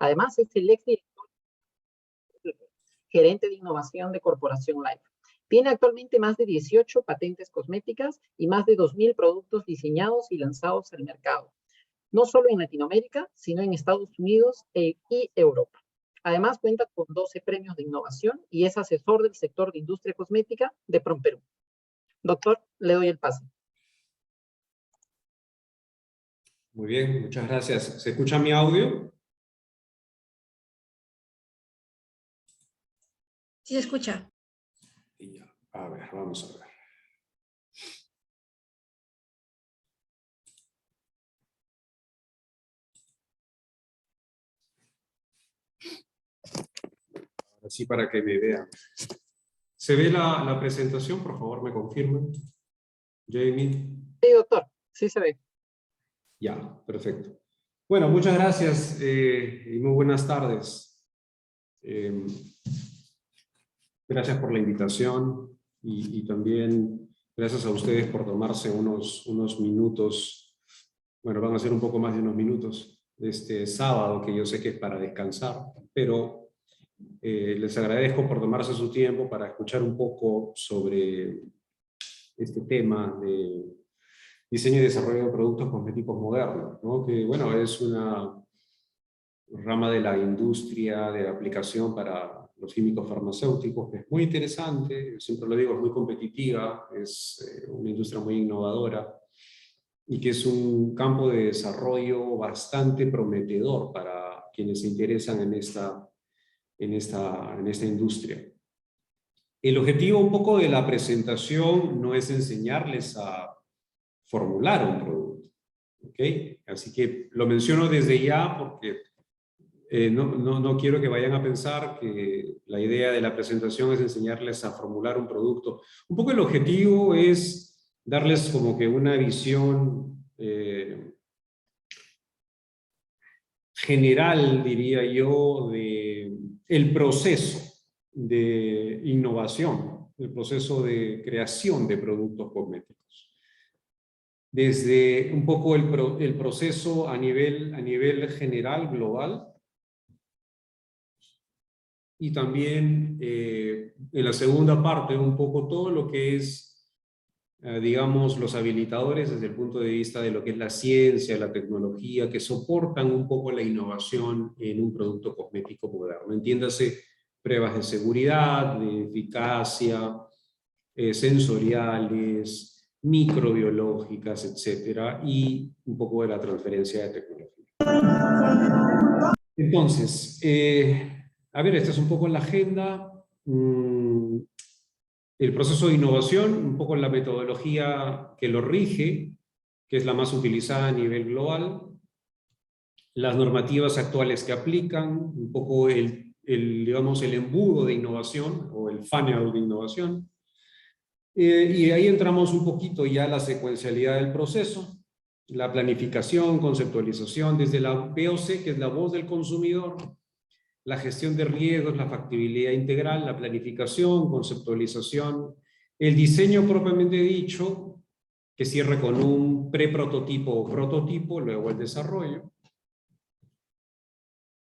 Además, es el exdirector gerente de innovación de Corporación Life. Tiene actualmente más de 18 patentes cosméticas y más de 2.000 productos diseñados y lanzados al mercado, no solo en Latinoamérica, sino en Estados Unidos y Europa. Además, cuenta con 12 premios de innovación y es asesor del sector de industria cosmética de PROMPERÚ. Doctor, le doy el pase. Muy bien, muchas gracias. ¿Se escucha mi audio? Sí, se escucha. Ya. A ver, vamos a ver. Así para que me vean. ¿Se ve la presentación? Por favor, me confirmen. Jamie. Sí, doctor, sí se ve. Ya, perfecto. Bueno, muchas gracias y muy buenas tardes. Gracias por la invitación y también gracias a ustedes por tomarse unos minutos, bueno, van a ser un poco más de unos minutos, este sábado, que yo sé que es para descansar, pero les agradezco por tomarse su tiempo para escuchar un poco sobre este tema de diseño y desarrollo de productos cosméticos modernos, ¿no? Que, bueno, es una rama de la industria de aplicación para los químicos farmacéuticos, que es muy interesante, siempre lo digo, es muy competitiva, es una industria muy innovadora, y que es un campo de desarrollo bastante prometedor para quienes se interesan en esta industria. El objetivo un poco de la presentación no es enseñarles a formular un producto, ¿ok? Así que lo menciono desde ya porque no quiero que vayan a pensar que la idea de la presentación es enseñarles a formular un producto. Un poco el objetivo es darles como que una visión general, diría yo, de el proceso de innovación, el proceso de creación de productos cosméticos. Desde un poco el proceso a nivel general, global, y también en la segunda parte un poco todo lo que es, digamos, los habilitadores desde el punto de vista de lo que es la ciencia, la tecnología, que soportan un poco la innovación en un producto cosmético moderno. Entiéndase, pruebas de seguridad, de eficacia, sensoriales, microbiológicas, etcétera, y un poco de la transferencia de tecnología. Entonces, a ver, esta es un poco la agenda. El proceso de innovación, un poco la metodología que lo rige, que es la más utilizada a nivel global, las normativas actuales que aplican, un poco digamos, el embudo de innovación o el funnel de innovación. Y ahí entramos un poquito ya a la secuencialidad del proceso, la planificación, conceptualización, desde la VOC, que es la voz del consumidor, la gestión de riesgos, la factibilidad integral, la planificación, conceptualización, el diseño propiamente dicho, que cierra con un preprototipo o prototipo, luego el desarrollo.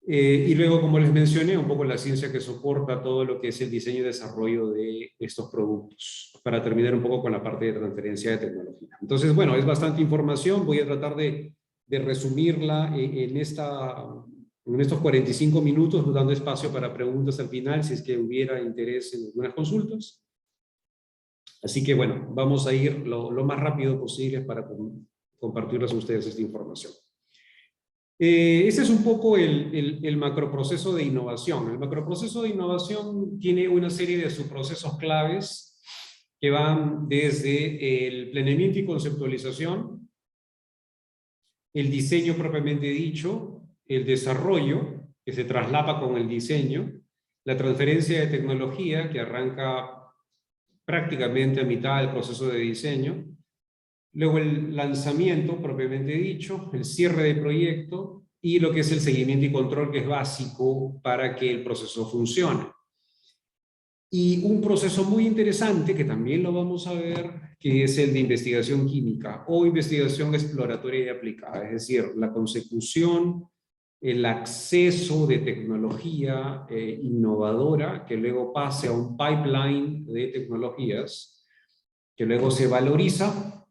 Y luego, como les mencioné, un poco la ciencia que soporta todo lo que es el diseño y desarrollo de estos productos, para terminar un poco con la parte de transferencia de tecnología. Entonces, bueno, es bastante información, voy a tratar de resumirla en estos 45 minutos, dando espacio para preguntas al final, si es que hubiera interés en algunas consultas. Así que bueno, vamos a ir lo más rápido posible para compartirles a ustedes esta información. Este es un poco el macroproceso de innovación. El macroproceso de innovación tiene una serie de subprocesos claves que van desde el planeamiento y conceptualización, el diseño propiamente dicho, el desarrollo, que se traslapa con el diseño, la transferencia de tecnología, que arranca prácticamente a mitad del proceso de diseño, luego el lanzamiento propiamente dicho, el cierre de proyecto y lo que es el seguimiento y control, que es básico para que el proceso funcione. Y un proceso muy interesante, que también lo vamos a ver, que es el de investigación química o investigación exploratoria y aplicada, es decir, la consecución el acceso de tecnología innovadora que luego pase a un pipeline de tecnologías que luego se valoriza,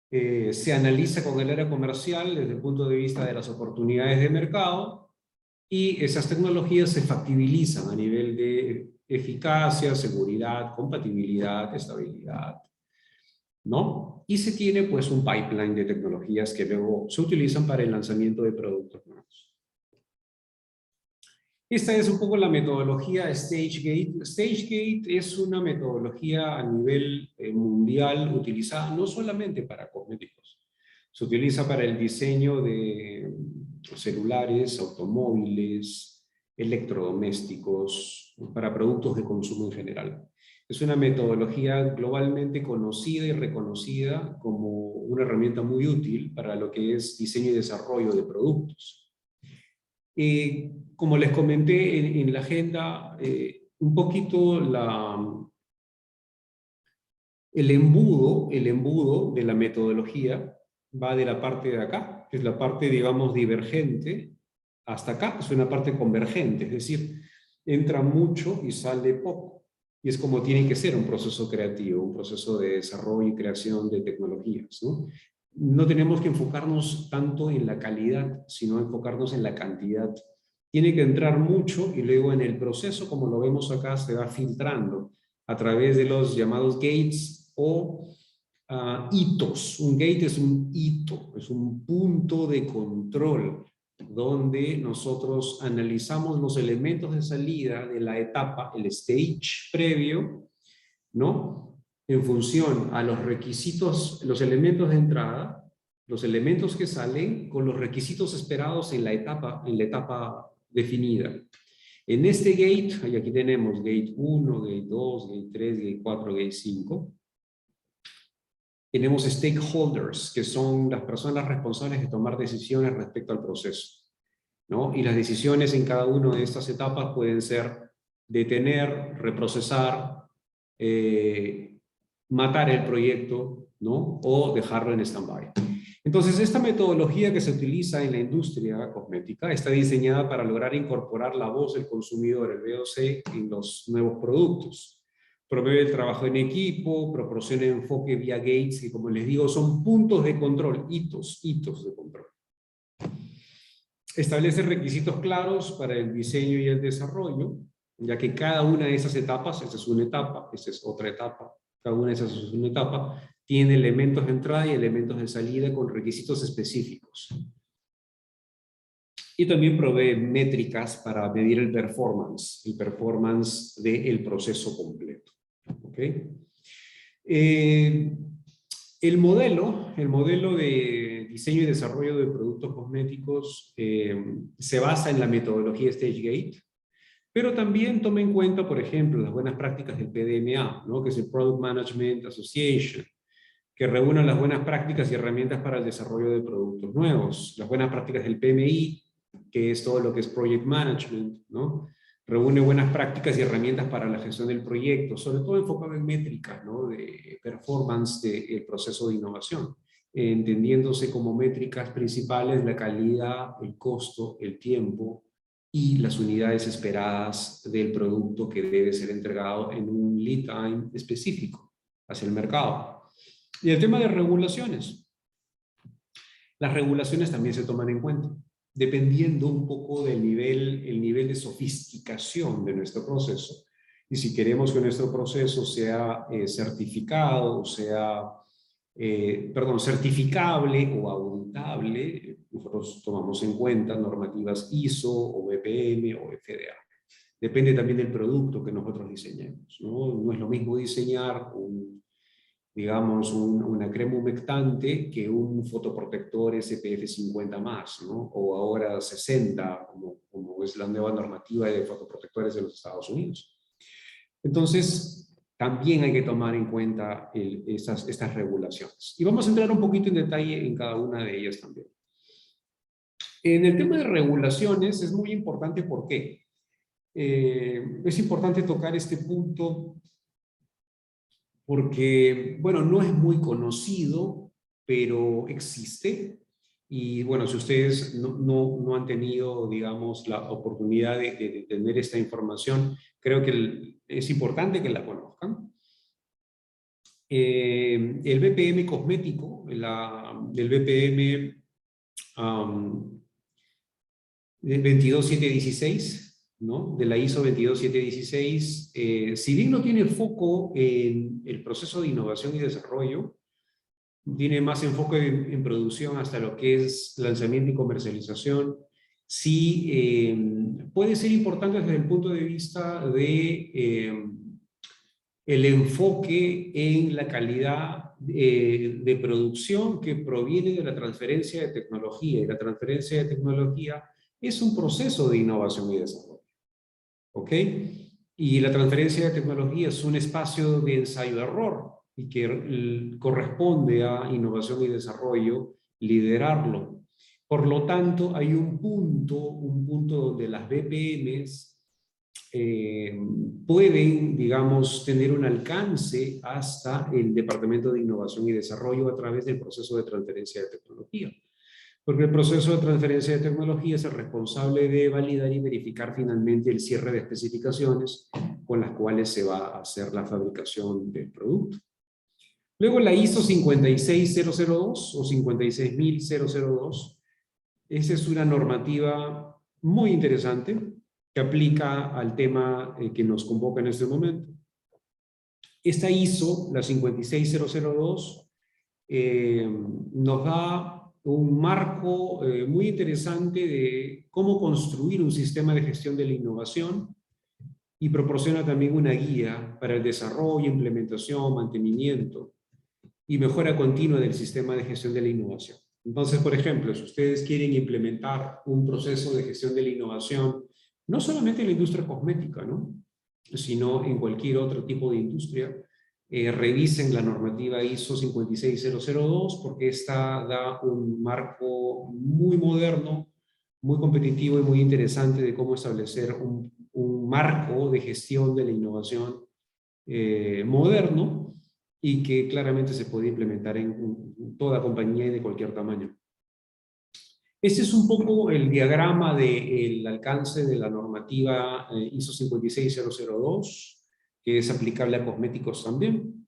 se analiza con el área comercial desde el punto de vista de las oportunidades de mercado y esas tecnologías se factibilizan a nivel de eficacia, seguridad, compatibilidad, estabilidad, ¿no? Y se tiene pues un pipeline de tecnologías que luego se utilizan para el lanzamiento de productos nuevos. Esta es un poco la metodología StageGate. StageGate es una metodología a nivel mundial utilizada no solamente para cosméticos. Se utiliza para el diseño de celulares, automóviles, electrodomésticos, para productos de consumo en general. Es una metodología globalmente conocida y reconocida como una herramienta muy útil para lo que es diseño y desarrollo de productos. Como les comenté en la agenda, un poquito el embudo de la metodología va de la parte de acá, que es la parte, digamos, divergente, hasta acá, es una parte convergente, es decir, entra mucho y sale poco. Y es como tiene que ser un proceso creativo, un proceso de desarrollo y creación de tecnologías, ¿no? No tenemos que enfocarnos tanto en la calidad, sino enfocarnos en la cantidad. Tiene que entrar mucho y luego en el proceso, como lo vemos acá, se va filtrando a través de los llamados gates o hitos. Un gate es un hito, es un punto de control donde nosotros analizamos los elementos de salida de la etapa, el stage previo, ¿no? En función a los requisitos, los elementos de entrada, los elementos que salen con los requisitos esperados en la etapa definida. En este gate, y aquí tenemos gate 1, gate 2, gate 3, gate 4, gate 5, tenemos stakeholders, que son las personas responsables de tomar decisiones respecto al proceso, ¿no? Y las decisiones en cada una de estas etapas pueden ser detener, reprocesar, matar el proyecto, ¿no? O dejarlo en stand-by. Entonces, esta metodología que se utiliza en la industria cosmética está diseñada para lograr incorporar la voz del consumidor, el VOC, en los nuevos productos. Promueve el trabajo en equipo, proporciona enfoque vía gates, que como les digo, son puntos de control, hitos de control. Establece requisitos claros para el diseño y el desarrollo, ya que cada una de esas etapas, esta es una etapa, esta es otra etapa, cada una de esas es una etapa, tiene elementos de entrada y elementos de salida con requisitos específicos. Y también provee métricas para medir el performance del proceso completo. ¿Okay? El modelo de diseño y desarrollo de productos cosméticos se basa en la metodología StageGate, pero también toma en cuenta, por ejemplo, las buenas prácticas del PDMA, ¿no? Que es el Product Management Association, que reúne las buenas prácticas y herramientas para el desarrollo de productos nuevos, las buenas prácticas del PMI, que es todo lo que es Project Management, ¿no? Reúne buenas prácticas y herramientas para la gestión del proyecto, sobre todo enfocado en métricas, ¿no? De performance del proceso de innovación, entendiéndose como métricas principales la calidad, el costo, el tiempo y las unidades esperadas del producto que debe ser entregado en un lead time específico hacia el mercado. Y el tema de regulaciones. Las regulaciones también se toman en cuenta, dependiendo un poco del el nivel de sofisticación de nuestro proceso. Y si queremos que nuestro proceso sea certificado, certificable o auditable, nosotros tomamos en cuenta normativas ISO o BPM o FDA. Depende también del producto que nosotros diseñemos, ¿no? No es lo mismo diseñar digamos, una crema humectante que un fotoprotector SPF 50 más, ¿no? O ahora 60, como es la nueva normativa de fotoprotectores de los Estados Unidos. Entonces, también hay que tomar en cuenta estas regulaciones. Y vamos a entrar un poquito en detalle en cada una de ellas también. En el tema de regulaciones es muy importante, ¿por qué? Es importante tocar este punto porque, bueno, no es muy conocido, pero existe. Y bueno, si ustedes no han tenido, digamos, la oportunidad de tener esta información, creo que es importante que la conozcan. El BPM cosmético, el BPM 22716, ¿no? De la ISO 22716, si bien no tiene foco en el proceso de innovación y desarrollo, tiene más enfoque en producción hasta lo que es lanzamiento y comercialización, sí puede ser importante desde el punto de vista de el enfoque en la calidad de producción que proviene de la transferencia de tecnología, y la transferencia de tecnología es un proceso de innovación y desarrollo. ¿Ok? Y la transferencia de tecnología es un espacio de ensayo-error y que corresponde a innovación y desarrollo liderarlo. Por lo tanto, hay un punto donde las BPMs pueden, digamos, tener un alcance hasta el Departamento de Innovación y Desarrollo a través del proceso de transferencia de tecnología. Porque el proceso de transferencia de tecnología es el responsable de validar y verificar finalmente el cierre de especificaciones con las cuales se va a hacer la fabricación del producto. Luego la ISO 56002 o 56002, esa es una normativa muy interesante que aplica al tema que nos convoca en este momento. Esta ISO, la 56002, nos da un marco muy interesante de cómo construir un sistema de gestión de la innovación y proporciona también una guía para el desarrollo, implementación, mantenimiento y mejora continua del sistema de gestión de la innovación. Entonces, por ejemplo, si ustedes quieren implementar un proceso de gestión de la innovación, no solamente en la industria cosmética, ¿no?, sino en cualquier otro tipo de industria, revisen la normativa ISO 56002 porque esta da un marco muy moderno, muy competitivo y muy interesante de cómo establecer un marco de gestión de la innovación moderno y que claramente se puede implementar en toda compañía y de cualquier tamaño. Este es un poco el diagrama del alcance de la normativa ISO 56002, que es aplicable a cosméticos también.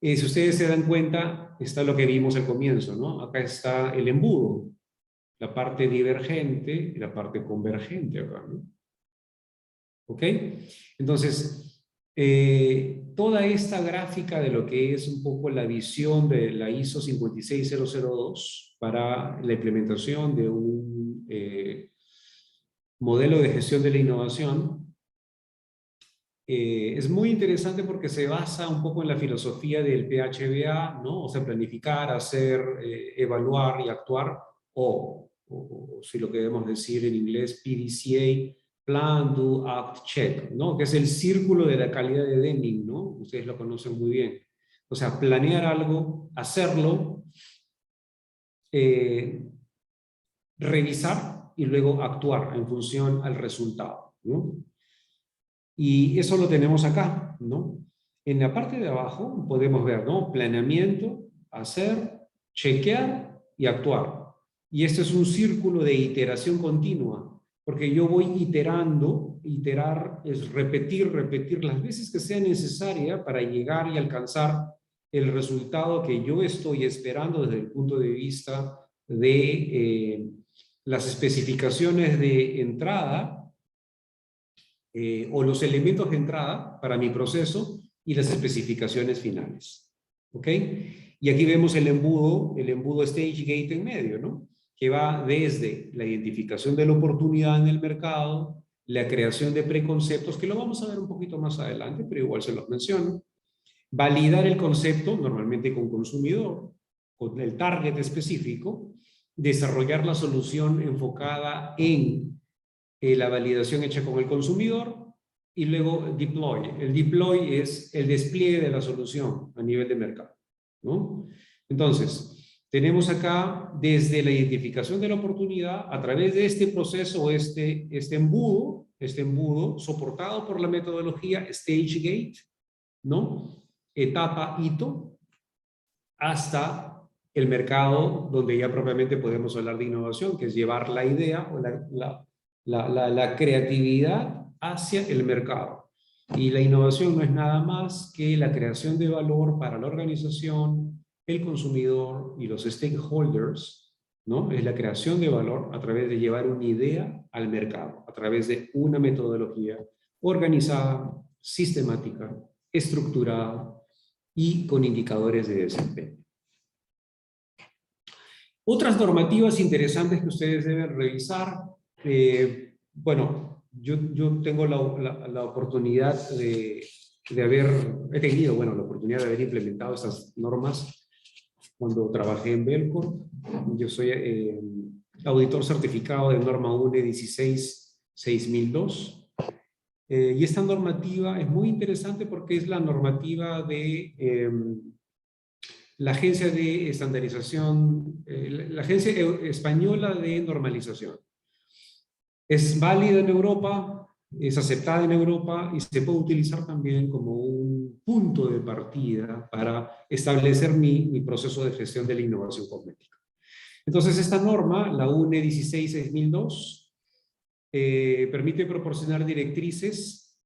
Si ustedes se dan cuenta, está lo que vimos al comienzo, ¿no? Acá está el embudo, la parte divergente y la parte convergente acá, ¿no? ¿Ok? Entonces, toda esta gráfica de lo que es un poco la visión de la ISO 56002 para la implementación de un modelo de gestión de la innovación, es muy interesante porque se basa un poco en la filosofía del PHBA, ¿no? O sea, planificar, hacer, evaluar y actuar, o si lo queremos decir en inglés, PDCA, Plan, Do, Act, Check, ¿no? Que es el círculo de la calidad de Deming, ¿no? Ustedes lo conocen muy bien. O sea, planear algo, hacerlo, revisar y luego actuar en función al resultado, ¿no? Y eso lo tenemos acá, ¿no? En la parte de abajo podemos ver, ¿no? Planeamiento, hacer, chequear y actuar. Y este es un círculo de iteración continua, porque yo voy iterando, iterar es repetir las veces que sea necesaria para llegar y alcanzar el resultado que yo estoy esperando desde el punto de vista de las especificaciones de entrada, o los elementos de entrada para mi proceso y las especificaciones finales. ¿Ok? Y aquí vemos el embudo stage gate en medio, ¿no? Que va desde la identificación de la oportunidad en el mercado, la creación de preconceptos, que lo vamos a ver un poquito más adelante, pero igual se los menciono. Validar el concepto, normalmente con consumidor, con el target específico. Desarrollar la solución enfocada en la validación hecha con el consumidor y luego deploy. El deploy es el despliegue de la solución a nivel de mercado, ¿no? Entonces, tenemos acá desde la identificación de la oportunidad a través de este proceso, este embudo soportado por la metodología Stage Gate, ¿no? Etapa hito, hasta el mercado donde ya propiamente podemos hablar de innovación, que es llevar la idea o la creatividad hacia el mercado. Y la innovación no es nada más que la creación de valor para la organización, el consumidor y los stakeholders, ¿no? Es la creación de valor a través de llevar una idea al mercado, a través de una metodología organizada, sistemática, estructurada y con indicadores de desempeño. Otras normativas interesantes que ustedes deben revisar, bueno, yo tengo la oportunidad he tenido, bueno, la oportunidad de haber implementado estas normas cuando trabajé en Belcorp. Yo soy auditor certificado de norma UNE 166002. Y esta normativa es muy interesante porque es la normativa de la Agencia de Estandarización, la Agencia Española de Normalización. Es válida en Europa, es aceptada en Europa y se puede utilizar también como un punto de partida para establecer mi proceso de gestión de la innovación cosmética. Entonces esta norma, la UNE 166002, permite proporcionar directrices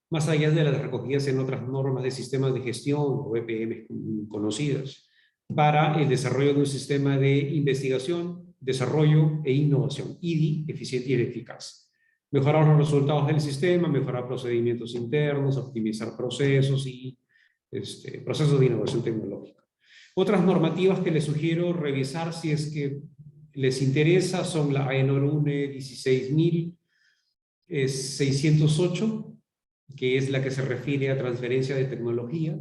más allá de las recogidas en otras normas de sistemas de gestión o EPM conocidas, para el desarrollo de un sistema de investigación, desarrollo e innovación, IDI, eficiente y eficaz. Mejorar los resultados del sistema, mejorar procedimientos internos, optimizar procesos y procesos de innovación tecnológica. Otras normativas que les sugiero revisar si es que les interesa son la AENOR UNE 16608, que es la que se refiere a transferencia de tecnología.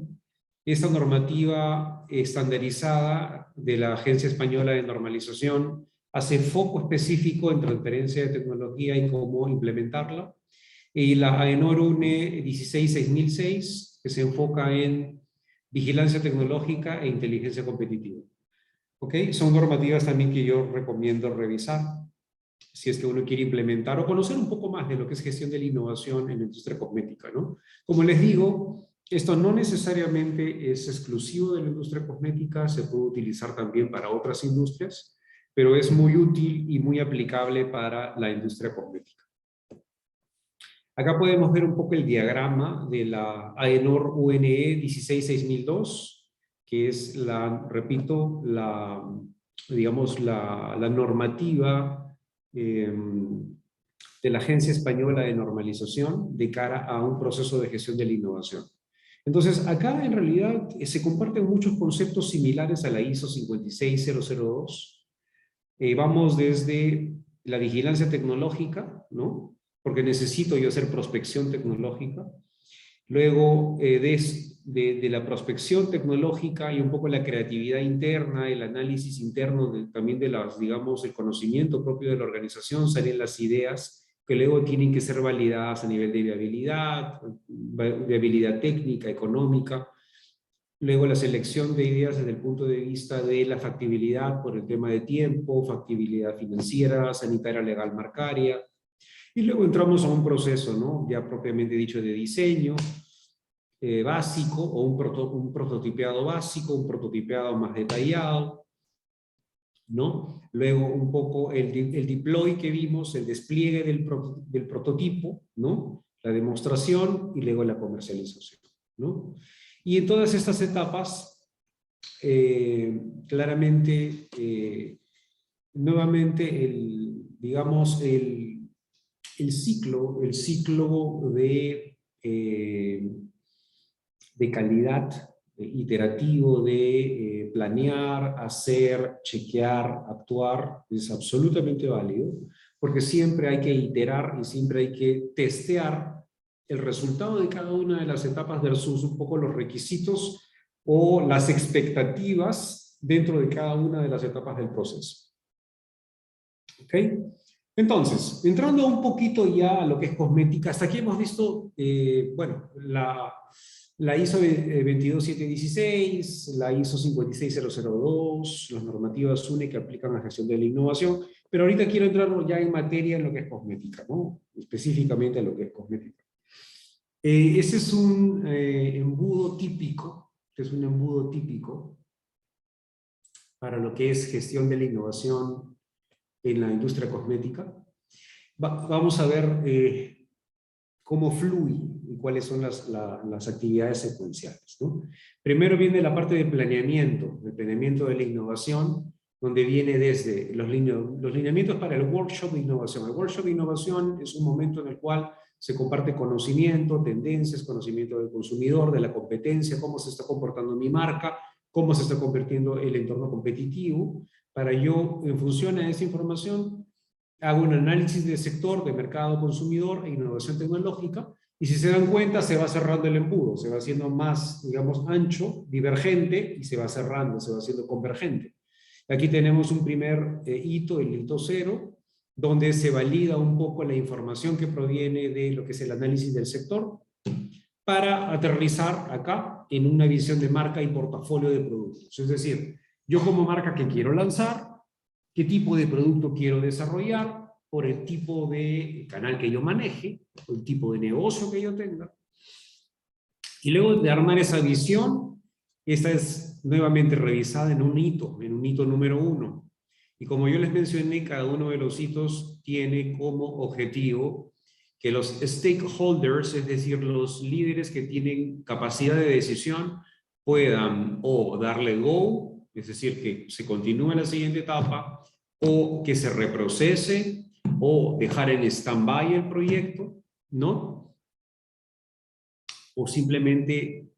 Esta normativa estandarizada de la Agencia Española de Normalización hace foco específico en transferencia de tecnología y cómo implementarla. Y la AENOR UNE 16606, que se enfoca en vigilancia tecnológica e inteligencia competitiva. ¿Ok? Son normativas también que yo recomiendo revisar si es que uno quiere implementar o conocer un poco más de lo que es gestión de la innovación en la industria cosmética, ¿no? Como les digo, esto no necesariamente es exclusivo de la industria cosmética, se puede utilizar también para otras industrias, pero es muy útil y muy aplicable para la industria cosmética. Acá podemos ver un poco el diagrama de la AENOR UNE 16602, que es repito, digamos, la normativa de la Agencia Española de Normalización de cara a un proceso de gestión de la innovación. Entonces, acá en realidad se comparten muchos conceptos similares a la ISO 56002. Vamos desde la vigilancia tecnológica, ¿no? Porque necesito yo hacer prospección tecnológica. Luego, de la prospección tecnológica y un poco la creatividad interna, el análisis interno también de digamos, el conocimiento propio de la organización, salen las ideas que luego tienen que ser validadas a nivel de viabilidad técnica, económica. Luego la selección de ideas desde el punto de vista de la factibilidad por el tema de tiempo, factibilidad financiera, sanitaria, legal, marcaria. Y luego entramos a un proceso, ¿no? Ya propiamente dicho de diseño básico o un prototipeado básico, un prototipeado más detallado, ¿no? Luego un poco el deploy que vimos, el despliegue del prototipo, ¿no? La demostración y luego la comercialización, ¿no? Y en todas estas etapas, claramente, nuevamente, digamos, el ciclo de calidad iterativo, de planear, hacer, chequear, actuar, es absolutamente válido, porque siempre hay que iterar y siempre hay que testear el resultado de cada una de las etapas versus un poco los requisitos o las expectativas dentro de cada una de las etapas del proceso. ¿Ok? Entonces, entrando un poquito ya a lo que es cosmética, hasta aquí hemos visto, bueno, la ISO 22716, la ISO 56002, las normativas UNE que aplican a la gestión de la innovación, pero ahorita quiero entrar ya en materia en lo que es cosmética, ¿no? Específicamente en lo que es cosmética. Ese es un embudo típico, para lo que es gestión de la innovación en la industria cosmética. Vamos a ver cómo fluye y cuáles son las actividades secuenciales, ¿no? Primero viene la parte de planeamiento, el planeamiento de la innovación, donde viene desde los lineamientos para el workshop de innovación. El workshop de innovación es un momento en el cual se comparte conocimiento, tendencias, conocimiento del consumidor, de la competencia, cómo se está comportando mi marca, cómo se está convirtiendo el entorno competitivo, para yo, en función a esa información, hago un análisis de sector, de mercado consumidor e innovación tecnológica, y si se dan cuenta, se va cerrando el embudo, se va haciendo más, digamos, ancho, divergente, y se va cerrando, se va haciendo convergente. Aquí tenemos un primer hito, el hito 0, donde se valida un poco la información que proviene de lo que es el análisis del sector, para aterrizar acá en una visión de marca y portafolio de productos. Es decir, yo como marca que quiero lanzar, qué tipo de producto quiero desarrollar, por el tipo de canal que yo maneje, el tipo de negocio que yo tenga. Y luego de armar esa visión, esta es nuevamente revisada en un hito número 1. Y como yo les mencioné, cada uno de los hitos tiene como objetivo que los stakeholders, es decir, los líderes que tienen capacidad de decisión, puedan o darle go, es decir, que se continúe la siguiente etapa, o que se reprocese, o dejar en stand-by el proyecto, ¿no? O simplemente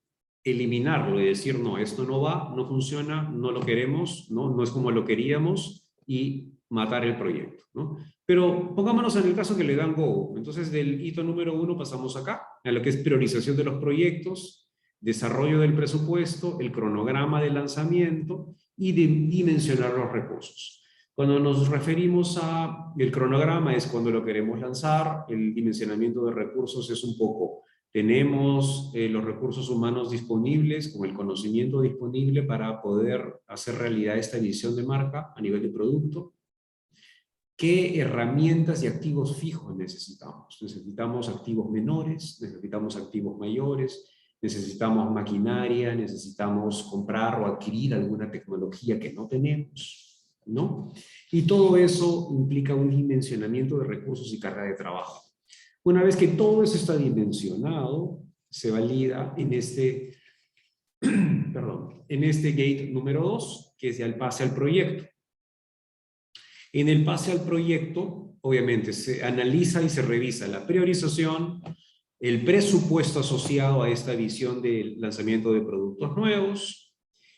eliminarlo y decir, no, esto no va, no funciona, no lo queremos, no es como lo queríamos, y matar el proyecto, ¿no? Pero pongámonos en el caso que le dan go. Entonces, del hito número 1 pasamos acá, a lo que es priorización de los proyectos, desarrollo del presupuesto, el cronograma de lanzamiento y de dimensionar los recursos. Cuando nos referimos a el cronograma es cuando lo queremos lanzar, el dimensionamiento de recursos es un poco, tenemos los recursos humanos disponibles, con el conocimiento disponible para poder hacer realidad esta visión de marca a nivel de producto. ¿Qué herramientas y activos fijos necesitamos? Necesitamos activos menores, necesitamos activos mayores, necesitamos maquinaria, necesitamos comprar o adquirir alguna tecnología que no tenemos, ¿no? Y todo eso implica un dimensionamiento de recursos y carga de trabajo. Una vez que todo eso está dimensionado, se valida en este, en este gate número 2, que es el pase al proyecto. En el pase al proyecto, obviamente, se analiza y se revisa la priorización, el presupuesto asociado a esta visión del lanzamiento de productos nuevos,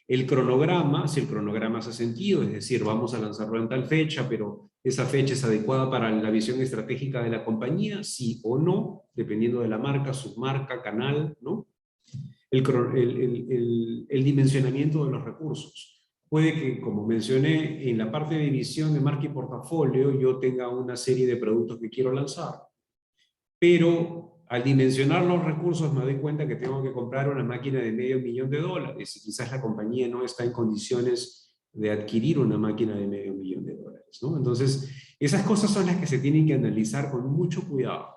el cronograma, si el cronograma hace sentido, es decir, vamos a lanzarlo en tal fecha, pero esa fecha es adecuada para la visión estratégica de la compañía, sí o no, dependiendo de la marca, submarca, canal, ¿no? El dimensionamiento de los recursos. Puede que, como mencioné, en la parte de visión de marca y portafolio, yo tenga una serie de productos que quiero lanzar, pero al dimensionar los recursos me doy cuenta que tengo que comprar una máquina de $500,000 y quizás la compañía no está en condiciones de adquirir una máquina de $500,000, ¿no? Entonces, esas cosas son las que se tienen que analizar con mucho cuidado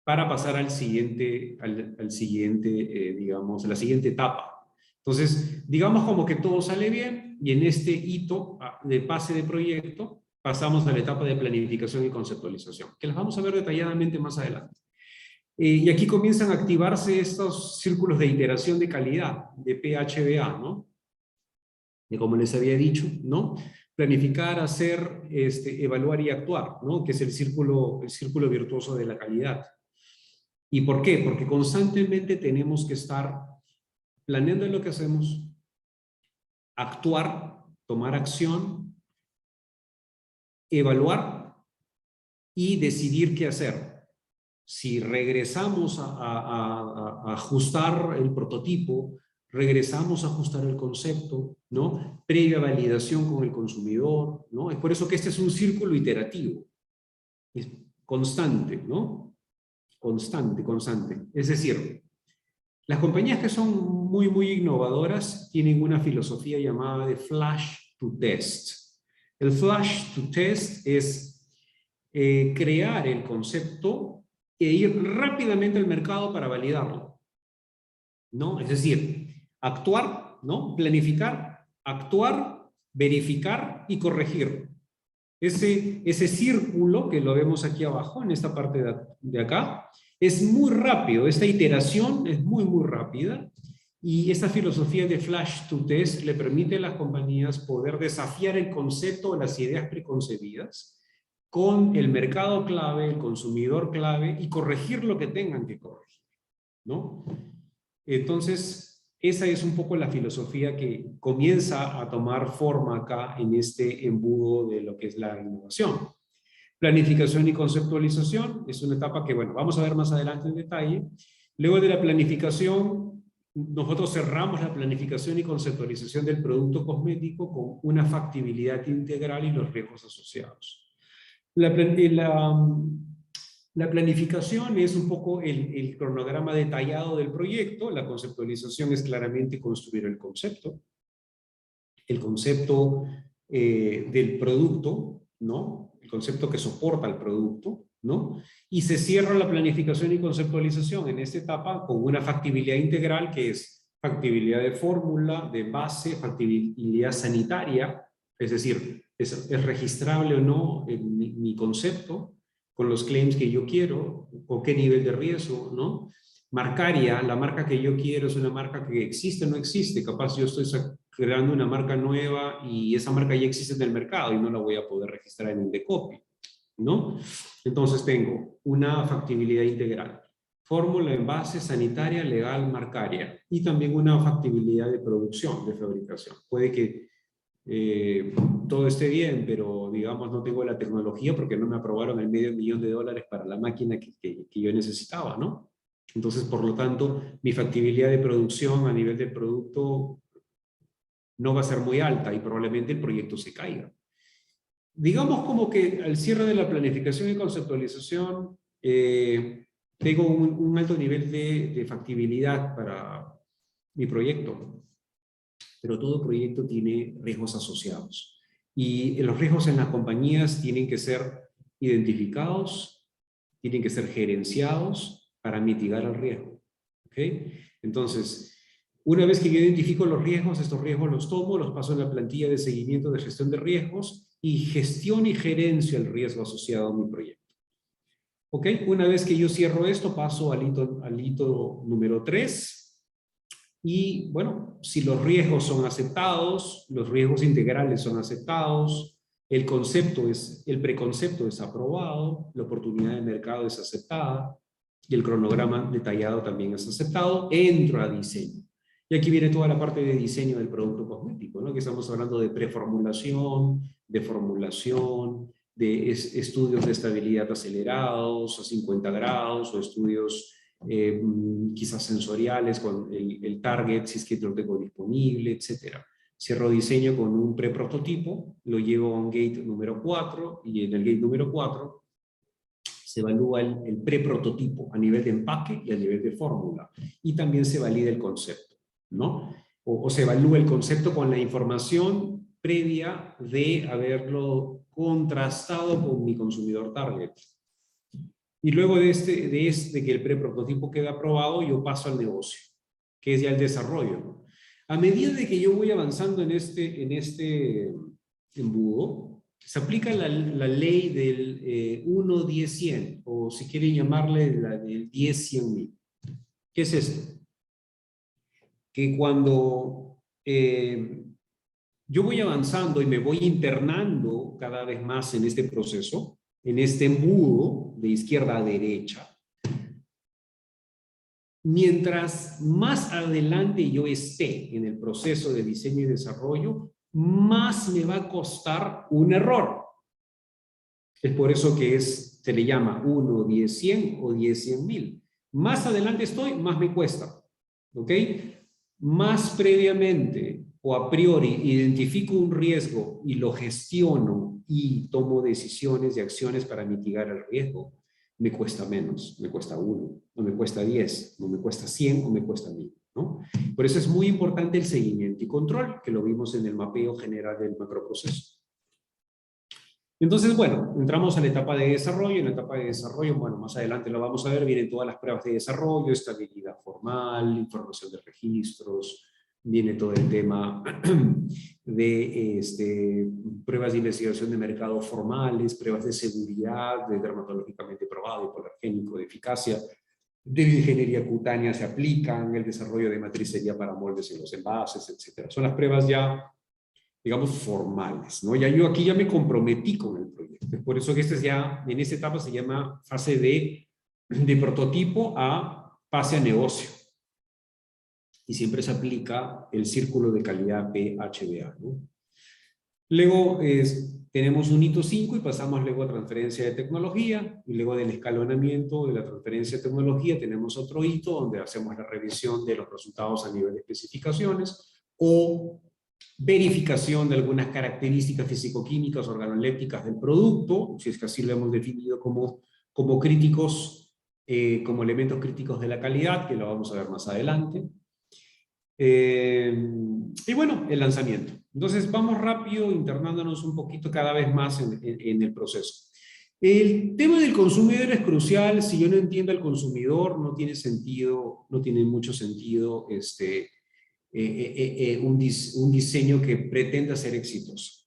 para pasar al siguiente, digamos, a la siguiente etapa. Entonces, digamos como que todo sale bien y en este hito de pase de proyecto pasamos a la etapa de planificación y conceptualización, que las vamos a ver detalladamente más adelante. Y aquí comienzan a activarse estos círculos de iteración de calidad, de PHBA, ¿no? De como les había dicho, ¿no? Planificar, hacer, evaluar y actuar, ¿no? Que es el círculo virtuoso de la calidad. ¿Y por qué? Porque constantemente tenemos que estar planeando lo que hacemos, actuar, tomar acción, evaluar y decidir qué hacer. Si regresamos a ajustar el prototipo, regresamos a ajustar el concepto, ¿no? Previa validación con el consumidor, ¿no? Es por eso que este es un círculo iterativo, es constante, ¿no? Constante. Es decir, las compañías que son muy innovadoras tienen una filosofía llamada de flash to test. El flash to test es crear el concepto e ir rápidamente al mercado para validarlo, ¿no? Es decir, actuar, ¿no? Planificar, actuar verificar y corregir. Ese círculo que lo vemos aquí abajo, en esta parte de acá, es muy rápido. Esta iteración es muy, muy rápida. Y esta filosofía de Flash to Test le permite a las compañías poder desafiar el concepto o las ideas preconcebidas con el mercado clave, el consumidor clave, y corregir lo que tengan que corregir, ¿no? Entonces, esa es un poco la filosofía que comienza a tomar forma acá en este embudo de lo que es la innovación. Planificación y conceptualización es una etapa que, bueno, vamos a ver más adelante en detalle. Luego de la planificación, nosotros cerramos la planificación y conceptualización del producto cosmético con una factibilidad integral y los riesgos asociados. La planificación es un poco el cronograma detallado del proyecto. La conceptualización es claramente construir el concepto del producto, ¿no? El concepto que soporta el producto, ¿no? Y se cierra la planificación y conceptualización en esta etapa con una factibilidad integral que es factibilidad de fórmula, de base, factibilidad sanitaria, es decir, es registrable o no mi concepto con los claims que yo quiero, o qué nivel de riesgo, ¿no? Marcaria, la marca que yo quiero es una marca que existe o no existe, capaz yo estoy creando una marca nueva y esa marca ya existe en el mercado y no la voy a poder registrar en el Decopy, ¿no? Entonces tengo una factibilidad integral, fórmula, envase, sanitaria, legal, marcaria, y también una factibilidad de producción, de fabricación. Puede que todo esté bien, pero digamos no tengo la tecnología porque no me aprobaron el $500,000 para la máquina que yo necesitaba, ¿no? Entonces, por lo tanto, mi factibilidad de producción a nivel del producto no va a ser muy alta y probablemente el proyecto se caiga. Digamos como que al cierre de la planificación y conceptualización tengo un alto nivel de factibilidad para mi proyecto. Pero todo proyecto tiene riesgos asociados. Y los riesgos en las compañías tienen que ser identificados, tienen que ser gerenciados para mitigar el riesgo. ¿Okay? Entonces, una vez que yo identifico los riesgos, estos riesgos los tomo, los paso en la plantilla de seguimiento de gestión de riesgos y gestiono y gerencio el riesgo asociado a mi proyecto. ¿Ok? Una vez que yo cierro esto, paso al hito número 3. Y bueno, si los riesgos son aceptados, los riesgos integrales son aceptados, el preconcepto es aprobado, la oportunidad de mercado es aceptada y el cronograma detallado también es aceptado, entro a diseño. Y aquí viene toda la parte de diseño del producto cosmético, ¿no? Que estamos hablando de preformulación, de formulación, de estudios de estabilidad acelerados a 50 grados o estudios quizás sensoriales con el target, si es que lo tengo disponible, etc. Cierro diseño con un preprototipo, lo llevo a un gate número 4 y en el gate número 4 se evalúa el preprototipo a nivel de empaque y a nivel de fórmula. Y también se valida el concepto, ¿no? O se evalúa el concepto con la información previa de haberlo contrastado con mi consumidor target. Y luego de que el preprototipo queda aprobado, yo paso al negocio, que es ya el desarrollo. A medida de que yo voy avanzando en este embudo, se aplica la ley del 1-10-100, o si quieren llamarle la del 10-100,000. ¿Qué es esto? Que cuando yo voy avanzando y me voy internando cada vez más en este proceso, en este embudo de izquierda a derecha, mientras más adelante yo esté en el proceso de diseño y desarrollo, más me va a costar un error. Es por eso que se le llama 1-10-100 o 10-100,000. Más adelante estoy, más me cuesta. ¿Ok? Más previamente o a priori identifico un riesgo y lo gestiono y tomo decisiones y acciones para mitigar el riesgo, me cuesta menos, me cuesta 1, no me cuesta 10, no me cuesta 100 o me cuesta 1000, ¿no? Por eso es muy importante el seguimiento y control, que lo vimos en el mapeo general del macroproceso. Entonces, bueno, entramos a la etapa de desarrollo. En la etapa de desarrollo, bueno, más adelante lo vamos a ver, vienen todas las pruebas de desarrollo, estabilidad formal, información de registros, viene todo el tema de pruebas de investigación de mercado formales, pruebas de seguridad, de dermatológicamente probado, hipoalergénico, de eficacia, de ingeniería cutánea se aplican, el desarrollo de matricería para moldes en los envases, etc. Son las pruebas ya, digamos, formales, ¿no? Ya yo aquí ya me comprometí con el proyecto. Es por eso que en esta etapa se llama fase de prototipo a fase a negocio. Y siempre se aplica el círculo de calidad PHBA, ¿no? Luego tenemos un hito 5 y pasamos luego a transferencia de tecnología, y luego del escalonamiento de la transferencia de tecnología tenemos otro hito donde hacemos la revisión de los resultados a nivel de especificaciones o verificación de algunas características físico-químicas organolépticas del producto, si es que así lo hemos definido como críticos, como elementos críticos de la calidad, que lo vamos a ver más adelante. Y bueno, el lanzamiento. Entonces vamos rápido, internándonos un poquito cada vez más en el proceso. El tema del consumidor es crucial. Si yo no entiendo al consumidor, no tiene sentido, no tiene mucho sentido un diseño que pretenda ser exitoso.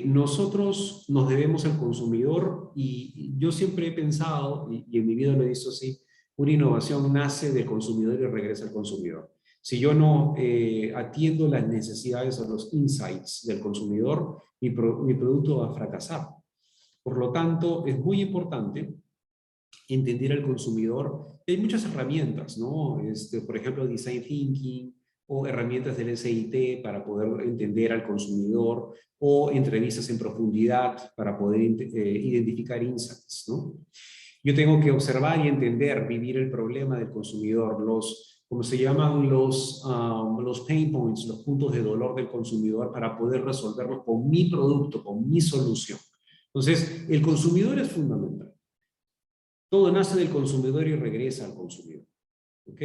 Nosotros nos debemos al consumidor y yo siempre he pensado, y en mi vida lo he visto así, una innovación nace del consumidor y regresa al consumidor. Si yo no atiendo las necesidades o los insights del consumidor, mi producto va a fracasar. Por lo tanto, es muy importante entender al consumidor. Hay muchas herramientas, ¿no? Por ejemplo, Design Thinking o herramientas del SIT para poder entender al consumidor o entrevistas en profundidad para poder identificar insights, ¿no? Yo tengo que observar y entender, vivir el problema del consumidor, como se llaman los pain points, los puntos de dolor del consumidor para poder resolverlos con mi producto, con mi solución. Entonces, el consumidor es fundamental. Todo nace del consumidor y regresa al consumidor. ¿Ok?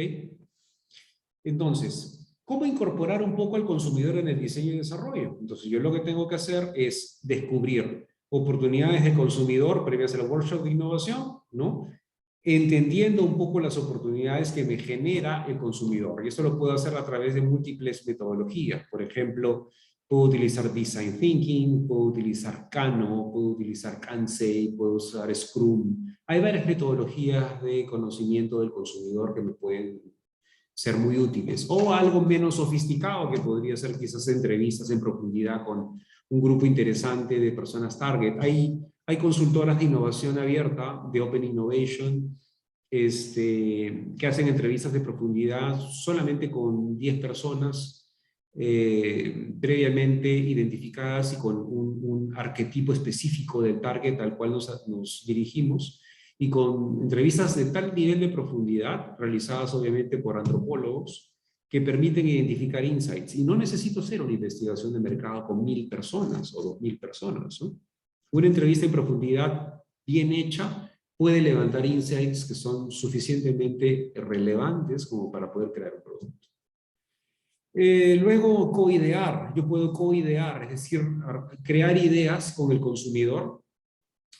Entonces, ¿cómo incorporar un poco al consumidor en el diseño y desarrollo? Entonces, yo lo que tengo que hacer es descubrir oportunidades de consumidor previas al workshop de innovación, ¿no? Entendiendo un poco las oportunidades que me genera el consumidor. Y esto lo puedo hacer a través de múltiples metodologías. Por ejemplo, puedo utilizar Design Thinking, puedo utilizar Kano, puedo utilizar Kansei, puedo usar Scrum. Hay varias metodologías de conocimiento del consumidor que me pueden ser muy útiles. O algo menos sofisticado que podría ser quizás entrevistas en profundidad con un grupo interesante de personas target. Hay consultoras de innovación abierta, de Open Innovation, que hacen entrevistas de profundidad solamente con 10 personas previamente identificadas y con un arquetipo específico del target al cual nos dirigimos, y con entrevistas de tal nivel de profundidad, realizadas obviamente por antropólogos, que permiten identificar insights. Y no necesito hacer una investigación de mercado con 1000 personas o 2000 personas, ¿no? Una entrevista en profundidad bien hecha puede levantar insights que son suficientemente relevantes como para poder crear un producto. Luego, co-idear. Yo puedo co-idear, es decir, crear ideas con el consumidor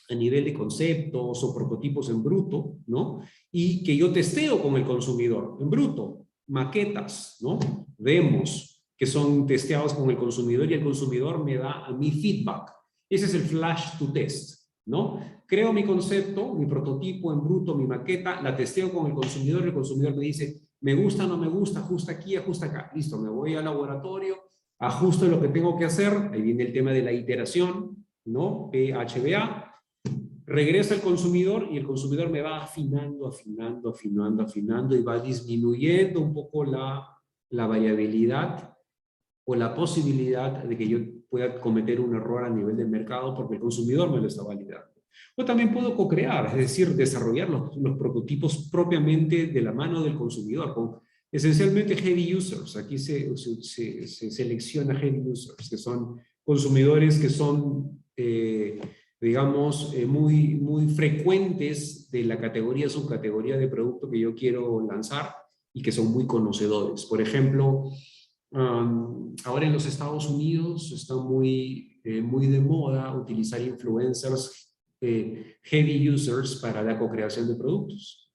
a nivel de conceptos o prototipos en bruto, ¿no? Y que yo testeo con el consumidor en bruto, maquetas, ¿no? Demos que son testeados con el consumidor y el consumidor me da a mí feedback. Ese es el flash to test, ¿no? Creo mi concepto, mi prototipo en bruto, mi maqueta, la testeo con el consumidor me dice, me gusta, no me gusta, ajusta aquí, ajusta acá. Listo, me voy al laboratorio, ajusto lo que tengo que hacer, ahí viene el tema de la iteración, ¿no? PHBA. Regresa el consumidor y el consumidor me va afinando y va disminuyendo un poco la variabilidad o la posibilidad de que yo pueda cometer un error a nivel del mercado porque el consumidor me lo está validando. O también puedo co-crear, es decir, desarrollar los prototipos propiamente de la mano del consumidor, con esencialmente heavy users. Aquí se selecciona heavy users, que son consumidores que son digamos, muy frecuentes de la categoría, subcategoría de producto que yo quiero lanzar y que son muy conocedores. Por ejemplo, ahora en los Estados Unidos está muy de moda utilizar influencers, heavy users para la co-creación de productos.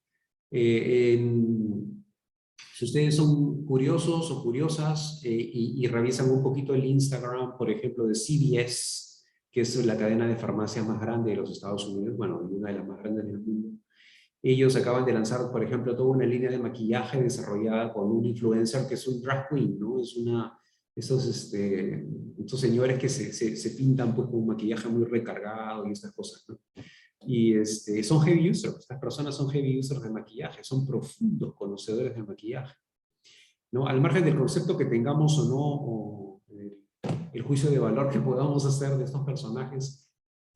Si ustedes son curiosos o curiosas y revisan un poquito el Instagram, por ejemplo, de CVS, que es la cadena de farmacias más grande de los Estados Unidos, bueno, una de las más grandes del mundo, ellos acaban de lanzar, por ejemplo, toda una línea de maquillaje desarrollada con un influencer que es un drag queen, ¿no? Es estos señores que se pintan pues, con un maquillaje muy recargado y estas cosas, ¿no? Y son heavy users, estas personas son heavy users de maquillaje, son profundos conocedores de maquillaje, ¿no? Al margen del concepto que tengamos o no, o el juicio de valor que podamos hacer de estos personajes,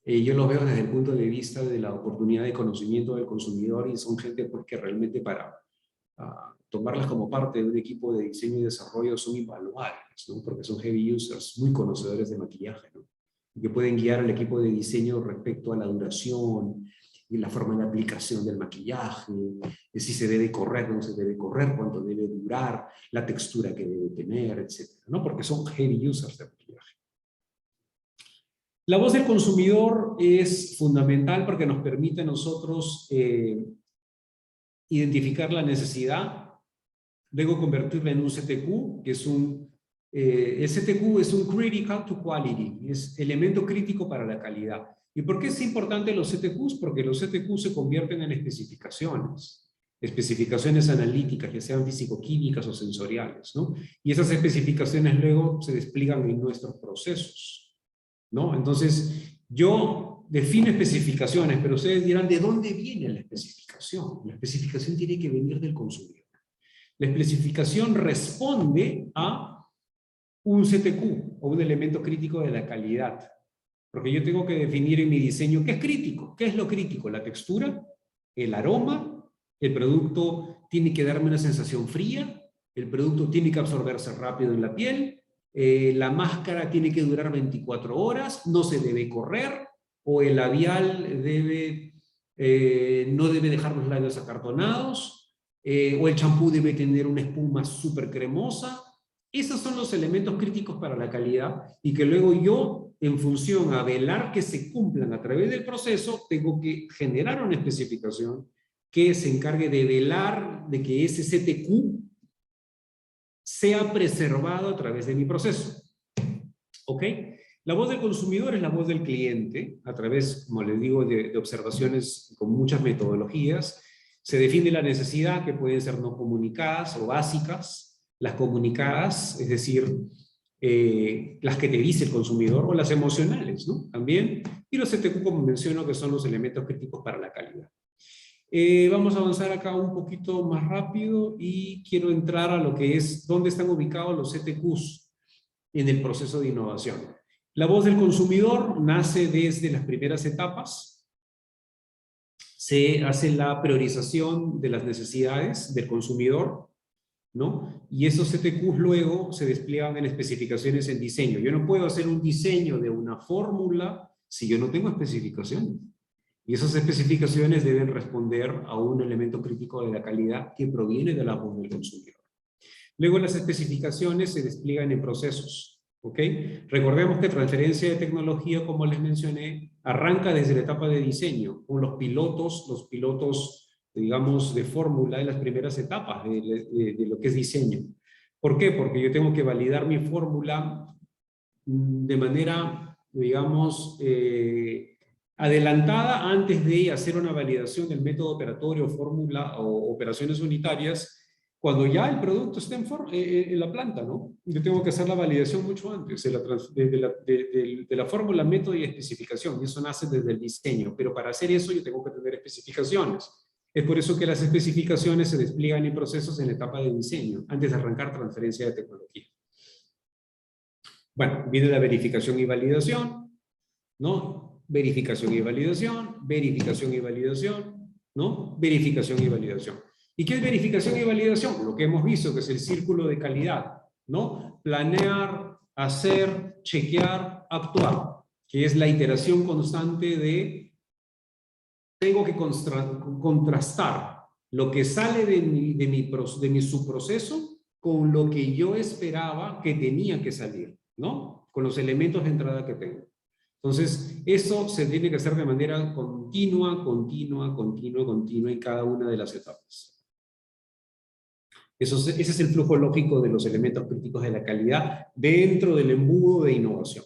yo los veo desde el punto de vista de la oportunidad de conocimiento del consumidor y son gente pues, que realmente para tomarlas como parte de un equipo de diseño y desarrollo son invaluables, ¿no? Porque son heavy users, muy conocedores de maquillaje, ¿no? Y que pueden guiar al equipo de diseño respecto a la duración y la forma de aplicación del maquillaje, si se debe correr, no se debe correr, cuánto debe durar, la textura que debe tener, etcétera, ¿no? Porque son heavy users de maquillaje. La voz del consumidor es fundamental porque nos permite a nosotros identificar la necesidad, luego convertirla en un CTQ, que es el CTQ es un Critical to Quality, es elemento crítico para la calidad. ¿Y por qué es importante los CTQs? Porque los CTQs se convierten en especificaciones analíticas, ya sean físico-químicas o sensoriales, ¿no? Y esas especificaciones luego se despliegan en nuestros procesos, ¿no? Entonces, yo defino especificaciones, pero ustedes dirán, ¿de dónde viene la especificación? La especificación tiene que venir del consumidor. La especificación responde a un CTQ, o un elemento crítico de la calidad. Porque yo tengo que definir en mi diseño qué es crítico. ¿Qué es lo crítico? La textura, el aroma, el producto tiene que darme una sensación fría, el producto tiene que absorberse rápido en la piel, la máscara tiene que durar 24 horas, no se debe correr, o el labial no debe dejar los labios acartonados, o el champú debe tener una espuma súper cremosa. Esos son los elementos críticos para la calidad y que luego yo, en función a velar que se cumplan a través del proceso, tengo que generar una especificación que se encargue de velar de que ese CTQ sea preservado a través de mi proceso. ¿Ok? La voz del consumidor es la voz del cliente, a través, como les digo, de observaciones con muchas metodologías. Se define la necesidad, que pueden ser no comunicadas o básicas, las comunicadas, es decir, las que te dice el consumidor, o las emocionales, ¿no? También, y los CTQ, como menciono, que son los elementos críticos para la calidad. Vamos a avanzar acá un poquito más rápido y quiero entrar a lo que es dónde están ubicados los CTQs en el proceso de innovación. La voz del consumidor nace desde las primeras etapas. Se hace la priorización de las necesidades del consumidor, ¿no? Y esos CTQs luego se despliegan en especificaciones en diseño. Yo no puedo hacer un diseño de una fórmula si yo no tengo especificaciones. Y esas especificaciones deben responder a un elemento crítico de la calidad que proviene de la voz del consumidor. Luego las especificaciones se despliegan en procesos, ¿ok? Recordemos que transferencia de tecnología, como les mencioné, arranca desde la etapa de diseño, con los pilotos, digamos, de fórmula en las primeras etapas de lo que es diseño. ¿Por qué? Porque yo tengo que validar mi fórmula de manera, digamos, adelantada antes de hacer una validación del método operatorio, fórmula o operaciones unitarias, cuando ya el producto está en la planta, ¿no? Yo tengo que hacer la validación mucho antes de la fórmula, método y especificación, y eso nace desde el diseño, pero para hacer eso yo tengo que tener especificaciones. Es por eso que las especificaciones se despliegan en procesos en la etapa de diseño, antes de arrancar transferencia de tecnología. Bueno, viene la verificación y validación, ¿no? Verificación y validación, verificación y validación, ¿no? Verificación y validación. ¿Y qué es verificación y validación? Lo que hemos visto, que es el círculo de calidad, ¿no? Planear, hacer, chequear, actuar, que es la iteración constante de tengo que contrastar lo que sale de mi subproceso con lo que yo esperaba que tenía que salir, ¿no? Con los elementos de entrada que tengo. Entonces, eso se tiene que hacer de manera continua en cada una de las etapas. Ese es el flujo lógico de los elementos críticos de la calidad dentro del embudo de innovación.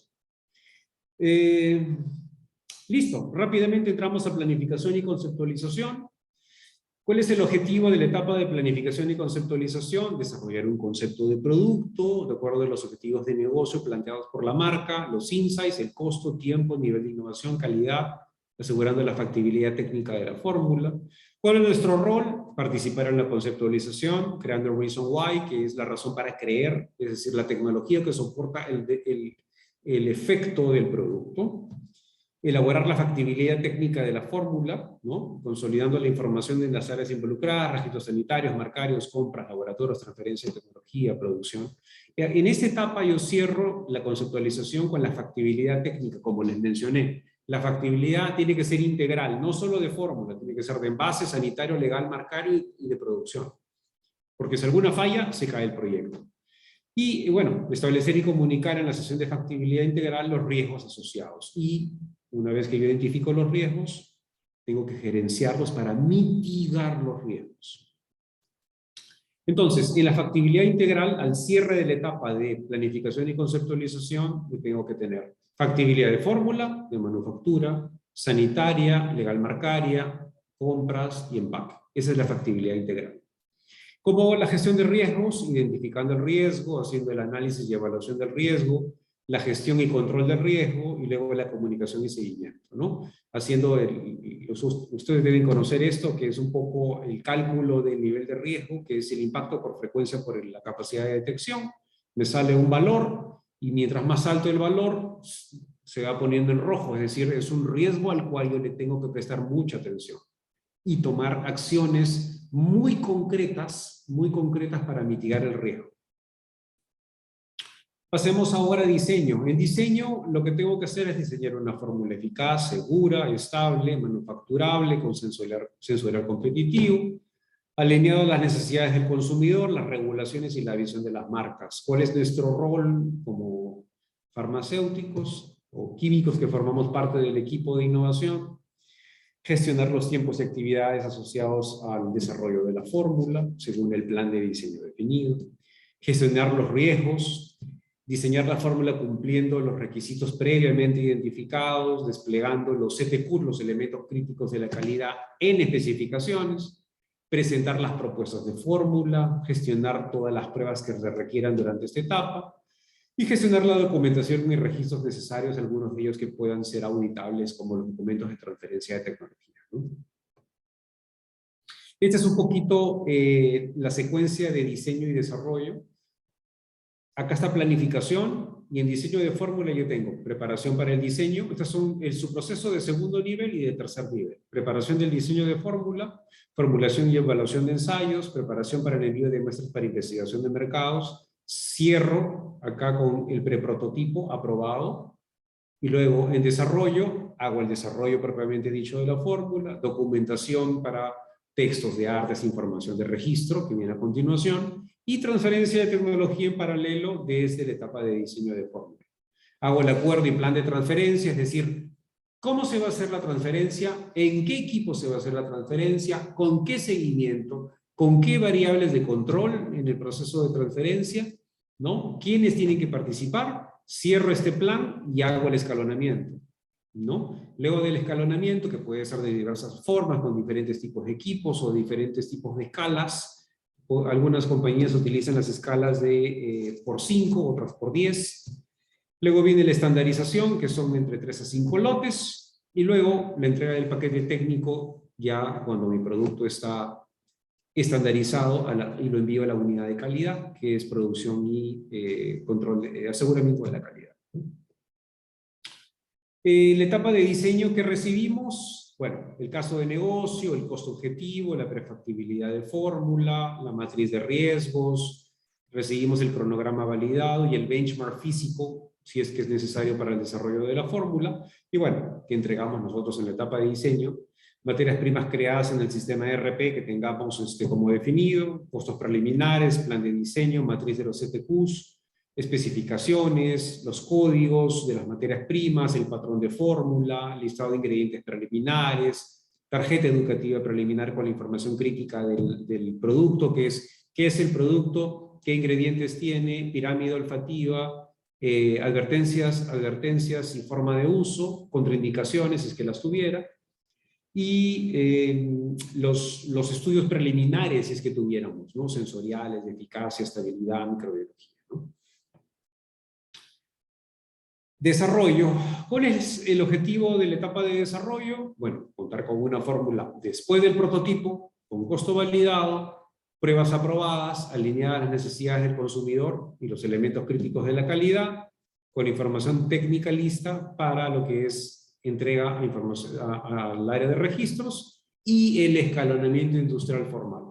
Listo, rápidamente entramos a planificación y conceptualización. ¿Cuál es el objetivo de la etapa de planificación y conceptualización? Desarrollar un concepto de producto, de acuerdo a los objetivos de negocio planteados por la marca, los insights, el costo, tiempo, nivel de innovación, calidad, asegurando la factibilidad técnica de la fórmula. ¿Cuál es nuestro rol? Participar en la conceptualización, creando el reason why, que es la razón para creer, es decir, la tecnología que soporta el efecto del producto. Elaborar la factibilidad técnica de la fórmula, ¿no? Consolidando la información de las áreas involucradas, registros sanitarios, marcarios, compras, laboratorios, transferencia de tecnología, producción. En esta etapa yo cierro la conceptualización con la factibilidad técnica, como les mencioné. La factibilidad tiene que ser integral, no solo de fórmula, tiene que ser de envase, sanitario, legal, marcario y de producción. Porque si alguna falla, se cae el proyecto. Y bueno, establecer y comunicar en la sesión de factibilidad integral los riesgos asociados. Y una vez que yo identifico los riesgos, tengo que gerenciarlos para mitigar los riesgos. Entonces, en la factibilidad integral, al cierre de la etapa de planificación y conceptualización, yo tengo que tener factibilidad de fórmula, de manufactura, sanitaria, legal marcaria, compras y empaque. Esa es la factibilidad integral. Como la gestión de riesgos, identificando el riesgo, haciendo el análisis y evaluación del riesgo, la gestión y control del riesgo, y luego la comunicación y seguimiento, ¿no? Haciendo ustedes deben conocer esto, que es un poco el cálculo del nivel de riesgo, que es el impacto por frecuencia por la capacidad de detección. Me sale un valor, y mientras más alto el valor, se va poniendo en rojo, es decir, es un riesgo al cual yo le tengo que prestar mucha atención y tomar acciones muy concretas para mitigar el riesgo. Pasemos ahora a diseño. En diseño lo que tengo que hacer es diseñar una fórmula eficaz, segura, estable, manufacturable, con sensorial competitivo, alineado a las necesidades del consumidor, las regulaciones y la visión de las marcas. ¿Cuál es nuestro rol como farmacéuticos o químicos que formamos parte del equipo de innovación? Gestionar los tiempos y actividades asociados al desarrollo de la fórmula, según el plan de diseño definido. Gestionar los riesgos, diseñar la fórmula cumpliendo los requisitos previamente identificados, desplegando los CTQ, los elementos críticos de la calidad en especificaciones, presentar las propuestas de fórmula, gestionar todas las pruebas que se requieran durante esta etapa, y gestionar la documentación y registros necesarios, algunos de ellos que puedan ser auditables, como los documentos de transferencia de tecnología, ¿no? Esta es un poquito la secuencia de diseño y desarrollo. Acá está planificación, y en diseño de fórmula yo tengo preparación para el diseño. Estos son su proceso de segundo nivel y de tercer nivel. Preparación del diseño de fórmula, formulación y evaluación de ensayos, preparación para el envío de muestras para investigación de mercados. Cierro acá con el preprototipo aprobado, y luego en desarrollo hago el desarrollo propiamente dicho de la fórmula, documentación para textos de artes, información de registro que viene a continuación, y transferencia de tecnología en paralelo desde la etapa de diseño de fórmula. Hago el acuerdo y plan de transferencia, es decir, cómo se va a hacer la transferencia, en qué equipo se va a hacer la transferencia, con qué seguimiento, con qué variables de control en el proceso de transferencia, ¿no? ¿Quiénes tienen que participar? Cierro este plan y hago el escalonamiento, ¿no? Luego del escalonamiento, que puede ser de diversas formas, con diferentes tipos de equipos o diferentes tipos de escalas. Algunas compañías utilizan las escalas de por 5, otras por 10. Luego viene la estandarización, que son entre 3 a 5 lotes. Y luego la entrega del paquete técnico, ya cuando mi producto está estandarizado y lo envío a la unidad de calidad, que es producción y control, aseguramiento de la calidad. La etapa de diseño que recibimos, bueno, el caso de negocio, el costo objetivo, la prefactibilidad de fórmula, la matriz de riesgos, recibimos el cronograma validado y el benchmark físico, si es que es necesario para el desarrollo de la fórmula, y bueno, que entregamos nosotros en la etapa de diseño. Materias primas creadas en el sistema ERP que tengamos como definido, costos preliminares, plan de diseño, matriz de los CTQs, especificaciones, los códigos de las materias primas, el patrón de fórmula, listado de ingredientes preliminares, tarjeta educativa preliminar con la información crítica del producto, que es qué es el producto, qué ingredientes tiene, pirámide olfativa, advertencias y forma de uso, contraindicaciones si es que las tuviera, y los estudios preliminares si es que tuviéramos, ¿no? Sensoriales, de eficacia, estabilidad, microbiología, ¿no? Desarrollo. ¿Cuál es el objetivo de la etapa de desarrollo? Bueno, contar con una fórmula después del prototipo, con costo validado, pruebas aprobadas, alineadas a las necesidades del consumidor y los elementos críticos de la calidad, con información técnica lista para lo que es entrega a información, al área de registros y el escalonamiento industrial formal.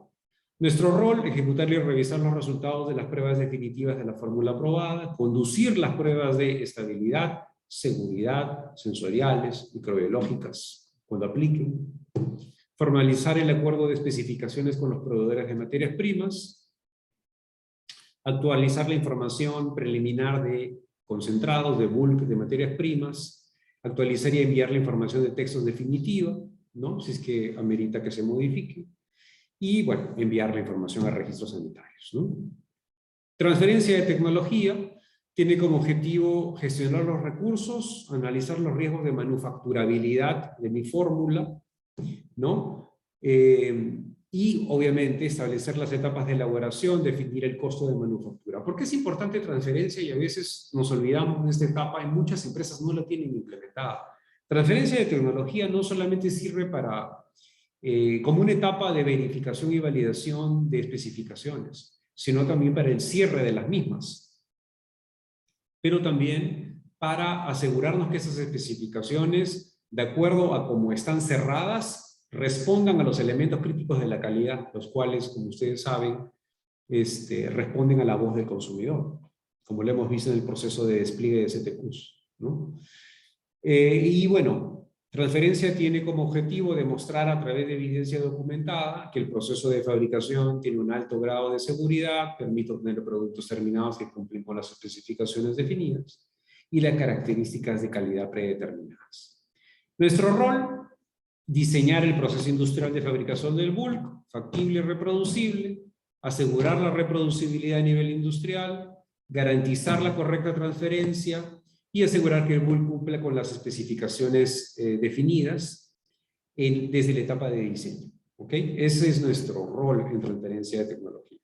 Nuestro rol, ejecutar y revisar los resultados de las pruebas definitivas de la fórmula aprobada, conducir las pruebas de estabilidad, seguridad, sensoriales, microbiológicas, cuando apliquen, formalizar el acuerdo de especificaciones con los proveedores de materias primas, actualizar la información preliminar de concentrados, de bulk, de materias primas, actualizar y enviar la información de textos definitiva, ¿no? Si es que amerita que se modifique, y, bueno, enviar la información a registros sanitarios, ¿no? Transferencia de tecnología tiene como objetivo gestionar los recursos, analizar los riesgos de manufacturabilidad de mi fórmula, ¿no? Y, obviamente, establecer las etapas de elaboración, definir el costo de manufactura. ¿Por qué es importante transferencia? Y a veces nos olvidamos de esta etapa, y muchas empresas no la tienen implementada. Transferencia de tecnología no solamente sirve para como una etapa de verificación y validación de especificaciones, sino también para el cierre de las mismas, pero también para asegurarnos que esas especificaciones, de acuerdo a cómo están cerradas, respondan a los elementos críticos de la calidad, los cuales, como ustedes saben, responden a la voz del consumidor, como lo hemos visto en el proceso de despliegue de STQs, ¿no? Y bueno, transferencia tiene como objetivo demostrar a través de evidencia documentada que el proceso de fabricación tiene un alto grado de seguridad, permite obtener productos terminados que cumplen con las especificaciones definidas y las características de calidad predeterminadas. Nuestro rol: diseñar el proceso industrial de fabricación del bulk, factible y reproducible, asegurar la reproducibilidad a nivel industrial, garantizar la correcta transferencia y asegurar que el bulk cumpla con las especificaciones definidas desde la etapa de diseño. ¿Ok? Ese es nuestro rol en transferencia de tecnología.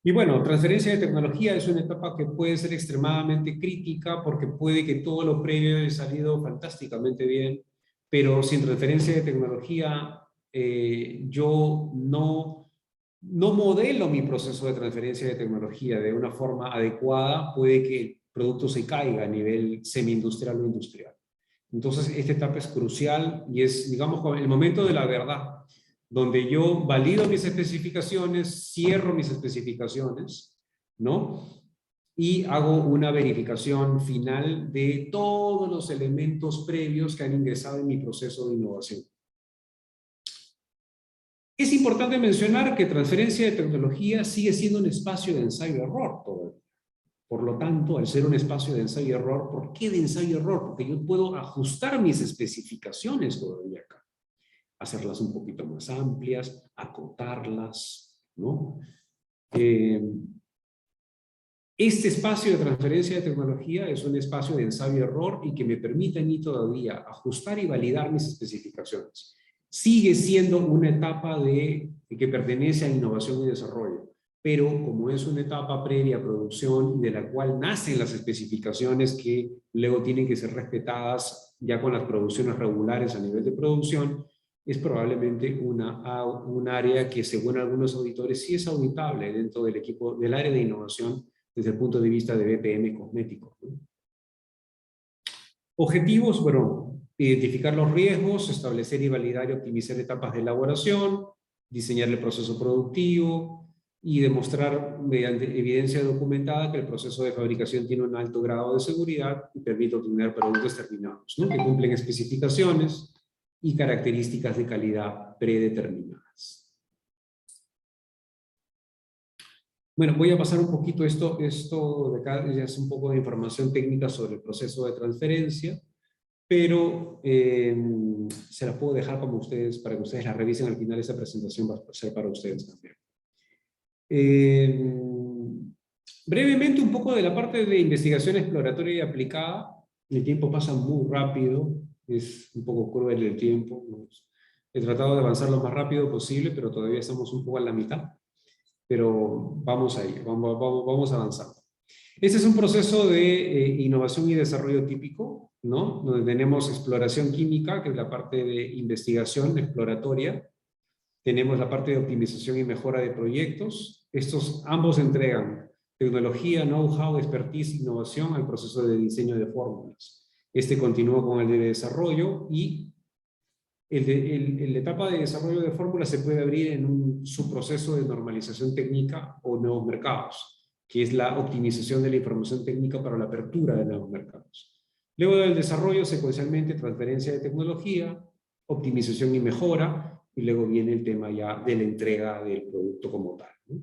Y bueno, transferencia de tecnología es una etapa que puede ser extremadamente crítica porque puede que todo lo previo haya salido fantásticamente bien, pero sin transferencia de tecnología yo no modelo mi proceso de transferencia de tecnología de una forma adecuada, puede que el producto se caiga a nivel semi-industrial o industrial. Entonces, esta etapa es crucial y es, digamos, el momento de la verdad, donde yo valido mis especificaciones, cierro mis especificaciones, ¿no? Y hago una verificación final de todos los elementos previos que han ingresado en mi proceso de innovación. Es importante mencionar que transferencia de tecnología sigue siendo un espacio de ensayo-error todavía. Por lo tanto, al ser un espacio de ensayo-error, ¿por qué de ensayo-error? Porque yo puedo ajustar mis especificaciones todavía acá. Hacerlas un poquito más amplias, acotarlas, ¿no? Este espacio de transferencia de tecnología es un espacio de ensayo-error y que me permite a mí todavía ajustar y validar mis especificaciones. Sigue siendo una etapa que pertenece a innovación y desarrollo, pero como es una etapa previa a producción de la cual nacen las especificaciones que luego tienen que ser respetadas ya con las producciones regulares a nivel de producción, es probablemente un área que, según algunos auditores, sí es auditable dentro del equipo del área de innovación desde el punto de vista de BPM cosmético, ¿no? Objetivos: bueno, identificar los riesgos, establecer y validar y optimizar etapas de elaboración, diseñar el proceso productivo y demostrar mediante evidencia documentada que el proceso de fabricación tiene un alto grado de seguridad y permite obtener productos terminados, ¿no? Que cumplen especificaciones y características de calidad predeterminadas. Bueno, voy a pasar un poquito esto de acá, ya es un poco de información técnica sobre el proceso de transferencia, pero se las puedo dejar como ustedes, para que ustedes la revisen al final. Esta presentación va a ser para ustedes también. Brevemente un poco de la parte de investigación exploratoria y aplicada. El tiempo pasa muy rápido, es un poco cruel el tiempo. He tratado de avanzar lo más rápido posible, pero todavía estamos un poco a la mitad. Pero vamos ahí, vamos avanzando. Este es un proceso de innovación y desarrollo típico, ¿no? Donde tenemos exploración química, que es la parte de investigación exploratoria. Tenemos la parte de optimización y mejora de proyectos. Estos ambos entregan tecnología, know-how, expertise, innovación al proceso de diseño de fórmulas. Este continúa con el de desarrollo y la etapa de desarrollo de fórmulas se puede abrir en un subproceso de normalización técnica o nuevos mercados, que es la optimización de la información técnica para la apertura de nuevos mercados. Luego del desarrollo, secuencialmente, transferencia de tecnología, optimización y mejora, y luego viene el tema ya de la entrega del producto como tal, ¿no?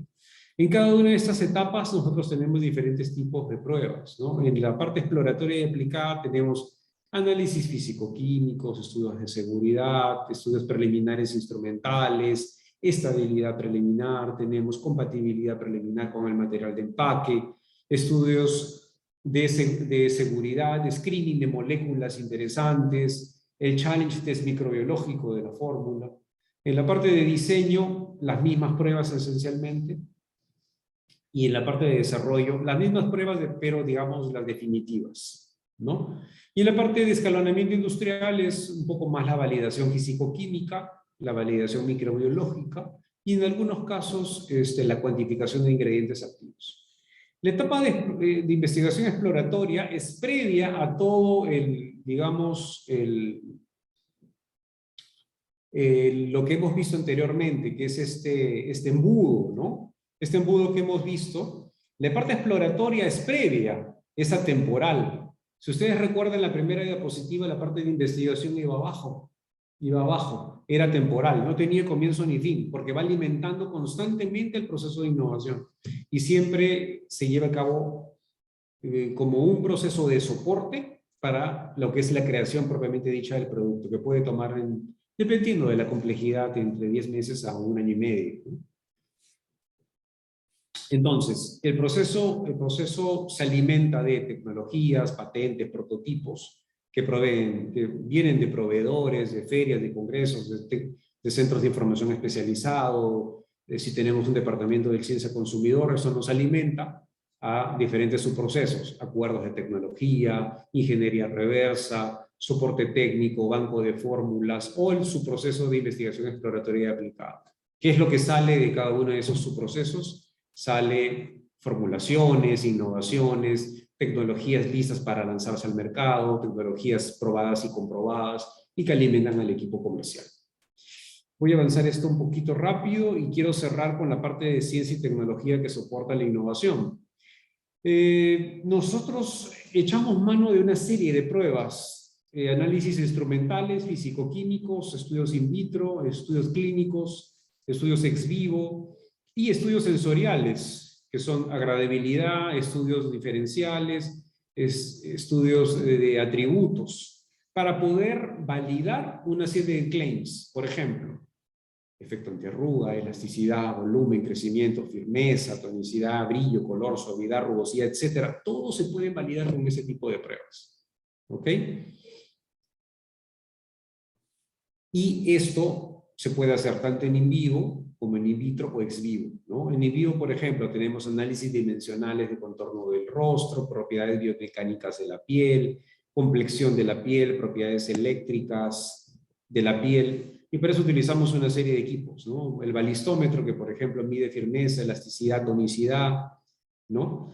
En cada una de estas etapas nosotros tenemos diferentes tipos de pruebas, ¿no? En la parte exploratoria y aplicada tenemos análisis físico-químicos, estudios de seguridad, estudios preliminares instrumentales, estabilidad preliminar, tenemos compatibilidad preliminar con el material de empaque, estudios de seguridad, de screening de moléculas interesantes, el challenge test microbiológico de la fórmula. En la parte de diseño, las mismas pruebas esencialmente, y en la parte de desarrollo, las mismas pruebas, pero digamos las definitivas, ¿no? Y en la parte de escalonamiento industrial es un poco más la validación físico-química, la validación microbiológica, y en algunos casos la cuantificación de ingredientes activos. La etapa de investigación exploratoria es previa a todo digamos, lo que hemos visto anteriormente, que es este embudo, ¿no? Este embudo que hemos visto, la parte exploratoria es previa, es atemporal. Si ustedes recuerdan la primera diapositiva, la parte de investigación iba abajo, era temporal, no tenía comienzo ni fin, porque va alimentando constantemente el proceso de innovación y siempre se lleva a cabo como un proceso de soporte para lo que es la creación propiamente dicha del producto, que puede tomar, dependiendo de la complejidad, entre 10 meses a 1 año y medio, ¿no? Entonces, el proceso se alimenta de tecnologías, patentes, prototipos que vienen de proveedores, de ferias, de congresos, de centros de información especializado. Si tenemos un departamento de ciencia consumidor, eso nos alimenta a diferentes subprocesos, acuerdos de tecnología, ingeniería reversa, soporte técnico, banco de fórmulas o el subproceso de investigación exploratoria y aplicada. ¿Qué es lo que sale de cada uno de esos subprocesos? Sale formulaciones, innovaciones, tecnologías listas para lanzarse al mercado, tecnologías probadas y comprobadas y que alimentan al equipo comercial. Voy a avanzar esto un poquito rápido y quiero cerrar con la parte de ciencia y tecnología que soporta la innovación. Nosotros echamos mano de una serie de pruebas, análisis instrumentales, físico-químicos, estudios in vitro, estudios clínicos, estudios ex vivo, y estudios sensoriales, que son agradabilidad, estudios diferenciales, estudios de atributos, para poder validar una serie de claims. Por ejemplo, efecto antiarruga, elasticidad, volumen, crecimiento, firmeza, tonicidad, brillo, color, suavidad, rugosidad, etc. Todo se puede validar con ese tipo de pruebas. ¿Ok? Y esto se puede hacer tanto en in vivo como en in vitro o ex vivo, ¿no? En in vivo, por ejemplo, tenemos análisis dimensionales de contorno del rostro, propiedades biomecánicas de la piel, complexión de la piel, propiedades eléctricas de la piel, y para eso utilizamos una serie de equipos, ¿no? El balistómetro, que por ejemplo mide firmeza, elasticidad, tonicidad, ¿no?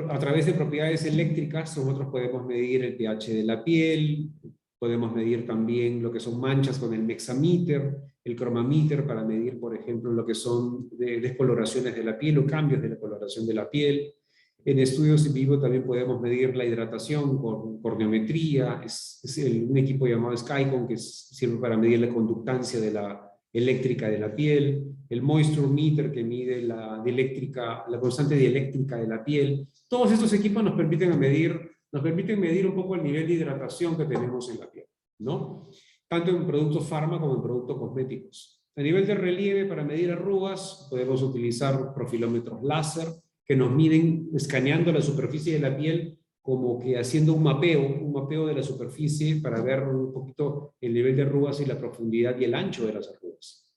A través de propiedades eléctricas nosotros podemos medir el pH de la piel, podemos medir también lo que son manchas con el mexamíter, el cromamíter para medir, por ejemplo, lo que son descoloraciones de la piel o cambios de la coloración de la piel. En estudios en vivo también podemos medir la hidratación con corneometría, un equipo llamado Skycon que sirve para medir la conductancia eléctrica de la piel, el moisture meter que mide la constante dieléctrica de la piel. Todos estos equipos nos permiten medir un poco el nivel de hidratación que tenemos en la piel, ¿no? Tanto en productos farma como en productos cosméticos. A nivel de relieve, para medir arrugas, podemos utilizar profilómetros láser que nos miden escaneando la superficie de la piel, como que haciendo un mapeo de la superficie para ver un poquito el nivel de arrugas y la profundidad y el ancho de las arrugas.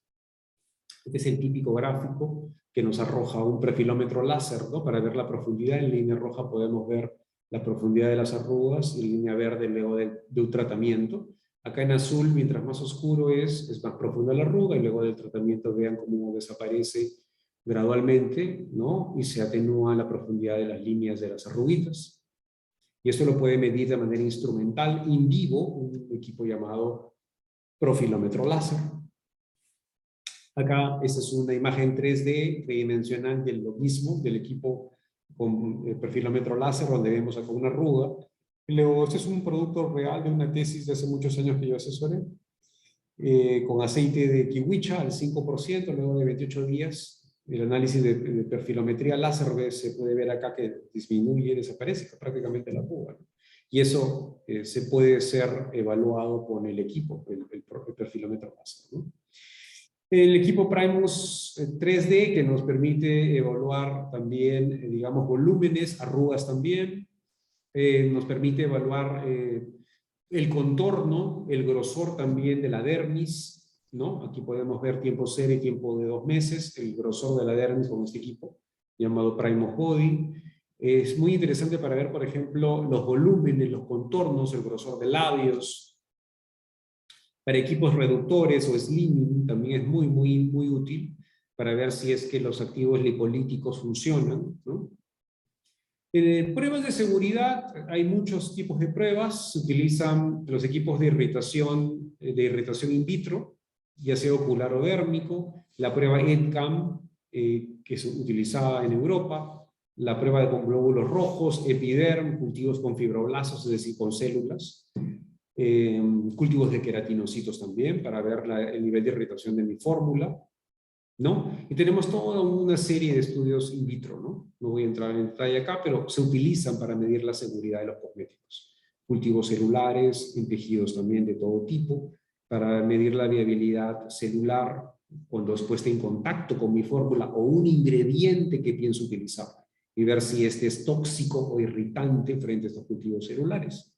Este es el típico gráfico que nos arroja un perfilómetro láser, ¿no? Para ver la profundidad. En línea roja podemos ver la profundidad de las arrugas, y en línea verde luego de un tratamiento. Acá en azul, mientras más oscuro es más profunda la arruga, y luego del tratamiento vean cómo desaparece gradualmente, ¿no? Y se atenúa la profundidad de las líneas de las arruguitas. Y esto lo puede medir de manera instrumental, in vivo, un equipo llamado profilómetro láser. Acá, esta es una imagen 3D tridimensional del lo mismo, del equipo con el perfilómetro láser, donde vemos acá una arruga. Y luego, este es un producto real de una tesis de hace muchos años que yo asesoré, con aceite de kiwicha al 5%, luego de 28 días. El análisis de perfilometría láser se puede ver acá que disminuye, desaparece prácticamente la arruga, ¿no? Y eso se puede ser evaluado con el equipo, el perfilómetro láser, ¿no? El equipo Primus 3D, que nos permite evaluar también, digamos, volúmenes, arrugas también. Nos permite evaluar el contorno, el grosor también de la dermis, ¿no? Aquí podemos ver tiempo 0 y tiempo de 2 meses, el grosor de la dermis con este equipo, llamado Primus Body. Es muy interesante para ver, por ejemplo, los volúmenes, los contornos, el grosor de labios. Para equipos reductores o slimming también es muy útil para ver si es que los activos lipolíticos funcionan, ¿no? Pruebas de seguridad, hay muchos tipos de pruebas. Se utilizan los equipos de irritación in vitro, ya sea ocular o dérmico, la prueba EDCAM, que es utilizada en Europa, la prueba con glóbulos rojos, epiderm, cultivos con fibroblastos, es decir, con células, cultivos de queratinocitos también, para ver el nivel de irritación de mi fórmula, ¿no? Y tenemos toda una serie de estudios in vitro, ¿no? No voy a entrar en detalle acá, pero se utilizan para medir la seguridad de los cosméticos. Cultivos celulares, en tejidos también de todo tipo, para medir la viabilidad celular cuando es puesta en contacto con mi fórmula o un ingrediente que pienso utilizar, y ver si este es tóxico o irritante frente a estos cultivos celulares,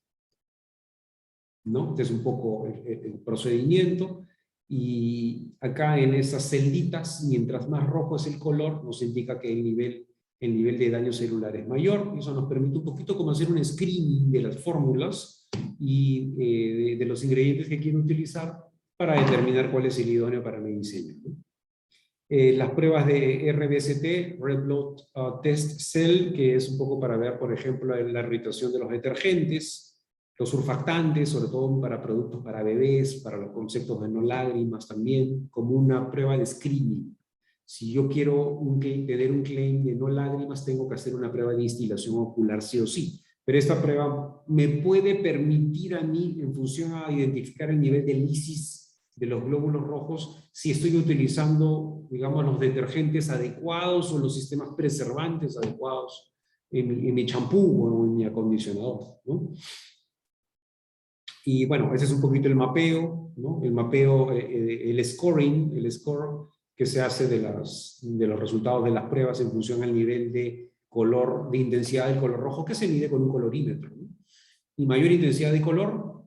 ¿no? Este es un poco el procedimiento. Y acá en esas celditas, mientras más rojo es el color, nos indica que el nivel de daño celular es mayor, y eso nos permite un poquito como hacer un screening de las fórmulas y de los ingredientes que quiero utilizar para determinar cuál es el idóneo para mi diseño, ¿no? Las pruebas de RBST, Red Blood Test Cell, que es un poco para ver, por ejemplo, la irritación de los detergentes, los surfactantes, sobre todo para productos para bebés, para los conceptos de no lágrimas también, como una prueba de screening. Si yo quiero tener un claim de no lágrimas, tengo que hacer una prueba de instilación ocular sí o sí. Pero esta prueba me puede permitir a mí, en función a identificar el nivel de lisis de los glóbulos rojos, si estoy utilizando, digamos, los detergentes adecuados o los sistemas preservantes adecuados en mi champú o en mi acondicionador, ¿no? Y bueno, ese es un poquito el mapeo, ¿no? El mapeo, el scoring, el score que se hace de los resultados de las pruebas en función al nivel de color, de intensidad del color rojo, que se mide con un colorímetro, ¿no? Y mayor intensidad de color,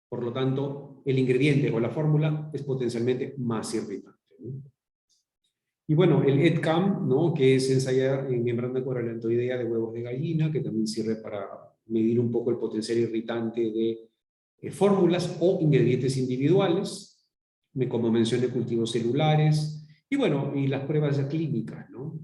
por lo tanto, el ingrediente o la fórmula es potencialmente más irritante, ¿no? Y bueno, el EDCAM, ¿no? Que es ensayar en membrana coralentoidea de huevos de gallina, que también sirve para medir un poco el potencial irritante de fórmulas o ingredientes individuales, como mencioné, cultivos celulares, y bueno, y las pruebas clínicas, ¿no?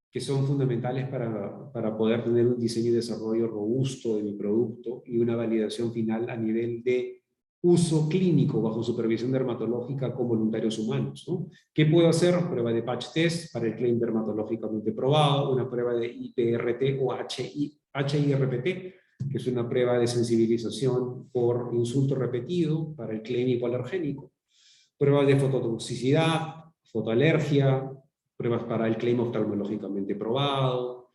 Que son fundamentales para poder tener un diseño y desarrollo robusto de mi producto y una validación final a nivel de uso clínico bajo supervisión dermatológica con voluntarios humanos, ¿no? ¿Qué puedo hacer? Prueba de patch test para el claim dermatológicamente probado, una prueba de IPRT o HIRPT, que es una prueba de sensibilización por insulto repetido para el claim hipoalergénico, pruebas de fototoxicidad, fotoalergia, pruebas para el claim oftalmológicamente probado,